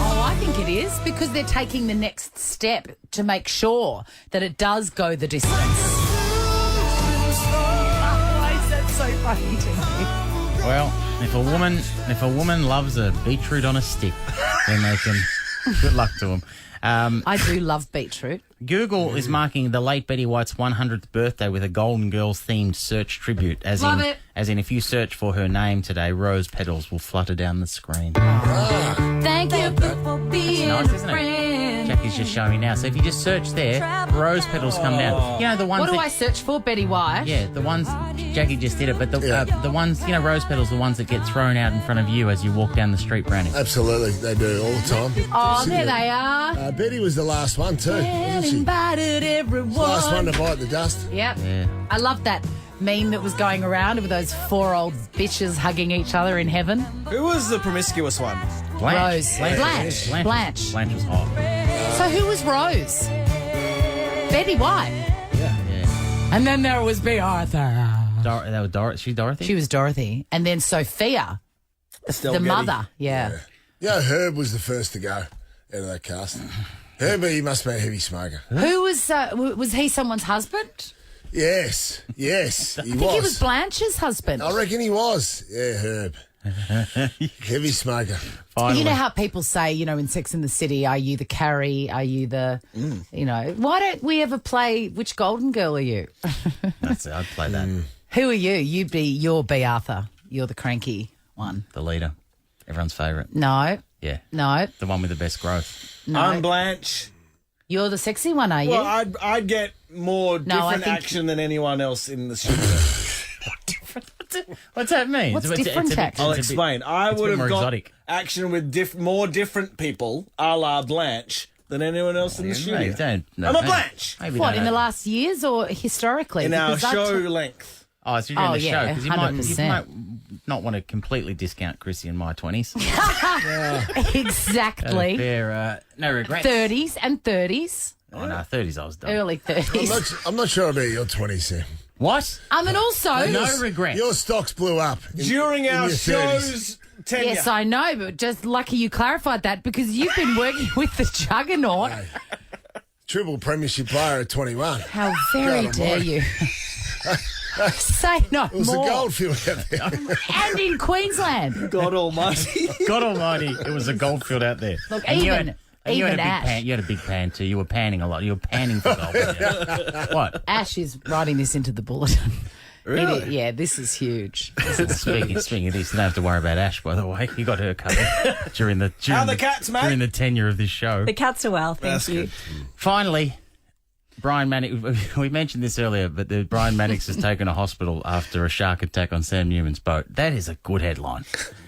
Oh, I think it is, because they're taking the next step to make sure that it does go the distance. Why is that so funny to me? Well, if a woman loves a beetroot on a stick, then they can. Good luck to them. I do love beetroot. Google is marking the late Betty White's 100th birthday with a Golden Girls themed search tribute. As in, if you search for her name today, rose petals will flutter down the screen. Thank you for being Nice, a isn't it? friend. Jackie's just showing me now. So if you just search there, rose petals come down. You know the ones. What do I search for, Betty White? Yeah, the ones Jackie just did it, but the ones, rose petals, the ones that get thrown out in front of you as you walk down the street, Brownie. Absolutely, they do all the time. Oh, there they are. Betty was the last one too, wasn't she? Invited everyone. Last one to bite the dust. Yep. Yeah. I love that meme that was going around with those 4 old bitches hugging each other in heaven. Who was the promiscuous one? Rose. Blanche. Blanche. Blanche was hot. So who was Rose? Betty White. Yeah. And then there was B. Arthur. That was Dorothy. She's Dorothy? She was Dorothy. And then Sophia, the mother. Yeah. Herb was the first to go out of that cast. Herb, he must be a heavy smoker. Who was he someone's husband? Yes, he was. I think he was Blanche's husband. I reckon he was. Yeah, Herb. Heavy smoker. Finally. You know how people say, in Sex and the City, are you the Carrie? Are you the, why don't we ever play which Golden Girl are you? That's it. I'd play that. Who are you? You're B. Arthur. You're the cranky one. The leader. Everyone's favourite. No. Yeah. No. The one with the best growth. No. I'm Blanche. You're the sexy one, are you? Well, I'd get more different action than anyone else in the studio. What's that mean? What's different action? I'll explain. I would have got exotic. action with more different people, a la Blanche, than anyone else in the studio. I'm a Blanche. What, in the last years or historically? In our show length. Oh, so you're doing the show. Because you 100%. might not want to completely discount Chrissie in my 20s. Exactly. No regrets. 30s and 30s. Oh, no, 30s I was done. Early 30s. I'm not sure about your 20s, Sam. What? And also... No regrets. Your stocks blew up. During our show's tenure. Yes, I know, but just lucky you clarified that because you've been working with the juggernaut. Hey, triple premiership player at 21. How very dare you. Say no It was more. a goldfield out there. And in Queensland. God almighty. God almighty, it was a goldfield out there. Look, And even Ash. you had a big pan too. You were panning a lot. You were panning for gold. Yeah. What? Ash is writing this into the bulletin. Really? Yeah, this is huge. Speaking of this, you don't have to worry about Ash, by the way. You got her covered during the cats, mate? during the tenure of this show. The cats are well, thank you. Good. Finally, Brian Mannix. We mentioned this earlier, but Brian Mannix has taken a hospital after a shark attack on Sam Newman's boat. That is a good headline.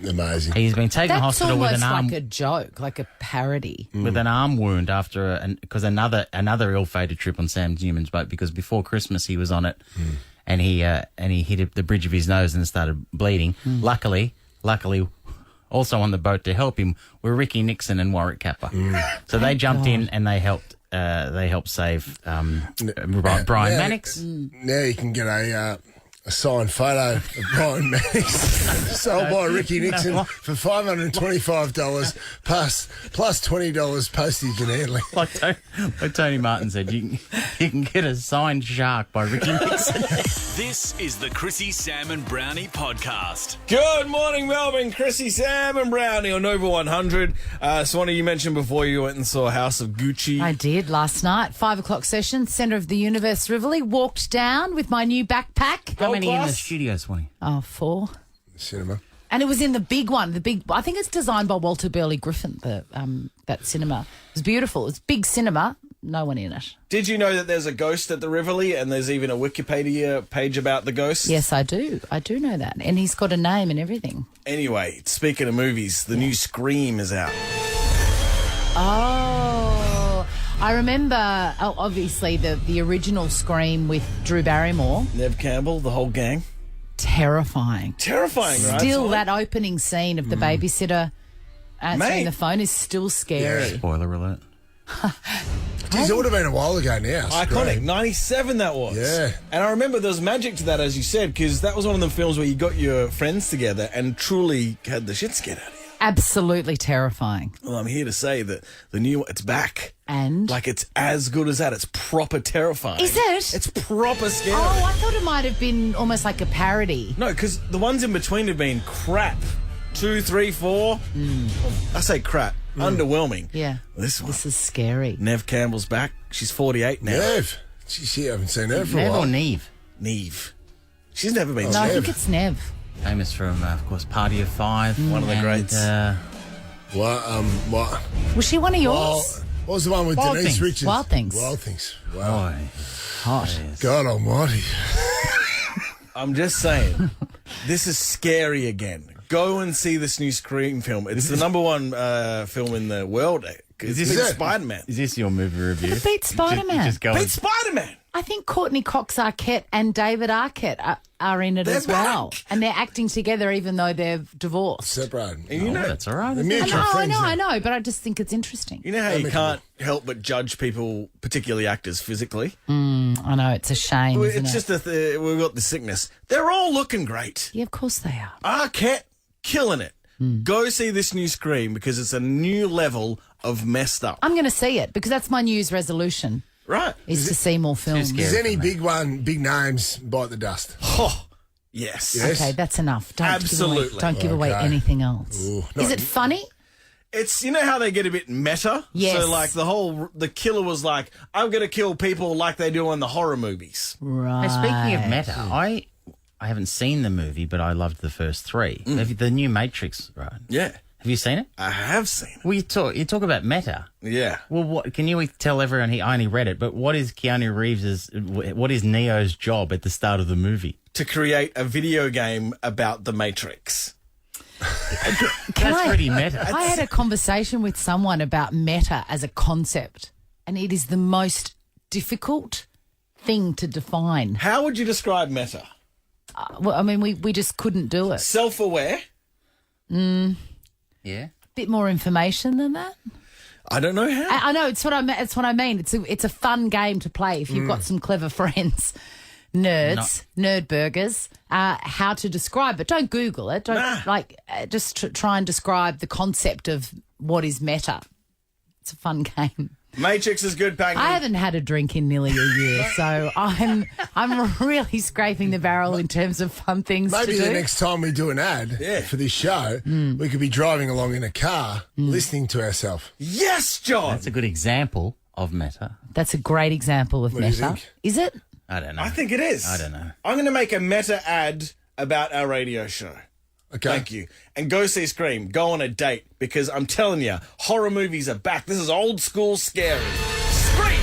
Amazing. He's been taken to hospital with an arm, like a joke, like a parody. with an arm wound after because another ill-fated trip on Sam Newman's boat. Because before Christmas he was on it, and he hit the bridge of his nose and started bleeding. Luckily, also on the boat to help him were Ricky Nixon and Warwick Kappa. So they jumped in and they helped. They helped save Brian Mannix. Now you can get a a signed photo of Brian Mannix sold by Ricky Nixon for $525 plus $20 postage and handling. Like Tony Martin said, you can get a signed shark by Ricky Nixon. This is the Chrissie, Sam and Brownie podcast. Good morning, Melbourne. Chrissie, Sam and Brownie on Nova 100. Swanee, you mentioned before you went and saw House of Gucci. I did last night. 5 o'clock session, Centre of the Universe, Rivoli. Walked down with my new backpack. How many in the studio, Swanee? 4. Cinema. And it was in the big one. I think it's designed by Walter Burley Griffin, that cinema. It was beautiful. It was big cinema. No one in it. Did you know that there's a ghost at the Rivoli and there's even a Wikipedia page about the ghost? Yes, I do. I do know that. And he's got a name and everything. Anyway, speaking of movies, the new Scream is out. Oh, I remember, obviously, the original Scream with Drew Barrymore. Nev Campbell, the whole gang. Terrifying. Terrifying, right? Still, that opening scene of the babysitter answering the phone is still scary. Yeah. Spoiler alert. Geez, it would have been a while ago now. Iconic. 97 that was. Yeah. And I remember there was magic to that, as you said, because that was one of the films where you got your friends together and truly had the shit scared out of you. Absolutely terrifying. Well, I'm here to say that the new one, it's back. And? Like, it's as good as that. It's proper terrifying. Is it? It's proper scary. Oh, I thought it might have been almost like a parody. No, because the ones in between have been crap. 2, 3, 4. I say crap. Underwhelming. Yeah. This is scary. Nev Campbell's back. She's 48 now. Nev? She haven't seen her for a Nev while. or Neve? Neve. She's never been No, I think it's Nev. Famous from, of course, Party of Five. One of the greats. What? Was she one of yours? Well, what was the one with Wild Denise Things. Richards? Wild Things. Wild Things. Wow. Boy. Hot. God almighty. I'm just saying, this is scary again. Go and see this new Scream film. It's the number one film in the world. It's Spider-Man. Is this your movie review? But it beats Spider-Man. Beat Spider-Man. I think Courtney Cox Arquette and David Arquette are in it as well. And they're acting together even though they're divorced. Separated. And you know, that's all right. They're mutual friends. I know, but I just think it's interesting. You know how you can't help but judge people, particularly actors, physically? I know, it's a shame, isn't It's it? just we've got the sickness. They're all looking great. Yeah, of course they are. Arquette, killing it. Go see this new Scream because it's a new level of messed up. I'm going to see it because that's my New Year's resolution. Right. Is to see more films. Does any big names bite the dust? Oh, yes. Okay, that's enough. Absolutely. Don't give away anything else. Ooh, Is it funny? It's, you know how they get a bit meta? Yes. So, like, the killer was like, I'm going to kill people like they do in the horror movies. Right. Hey, speaking of meta, I haven't seen the movie, but I loved the first 3. The new Matrix, right? Yeah. Have you seen it? I have seen it. Well, you talk about meta. Yeah. Well, what can you tell everyone? I only read it, but what is what is Neo's job at the start of the movie? To create a video game about the Matrix. That's pretty meta. I had a conversation with someone about meta as a concept, and it is the most difficult thing to define. How would you describe meta? Well, I mean, we just couldn't do it. Self-aware? Yeah. Bit more information than that. I don't know how. I know, it's what I mean. It's a fun game to play if you've got some clever friends. Nerd burgers, how to describe it. Don't Google it. Just try and describe the concept of what is meta. It's a fun game. Matrix is good, Pagny. I haven't had a drink in nearly a year, so I'm really scraping the barrel in terms of fun things to do. Maybe the next time we do an ad for this show, we could be driving along in a car listening to ourselves. Yes, John! That's a good example of meta. That's a great example of What do you meta. think? Is it? I don't know. I think it is. I don't know. I'm going to make a meta ad about our radio show. Okay. Thank you. And go see Scream. Go on a date because I'm telling you, horror movies are back. This is old school scary. Scream!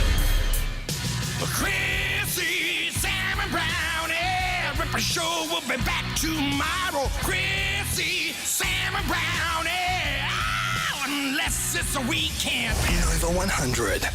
Chrissie, Sam and Brownie. Ripper Show will be back tomorrow. Chrissie, Sam and Brownie. Oh, unless it's a weekend. Over 100.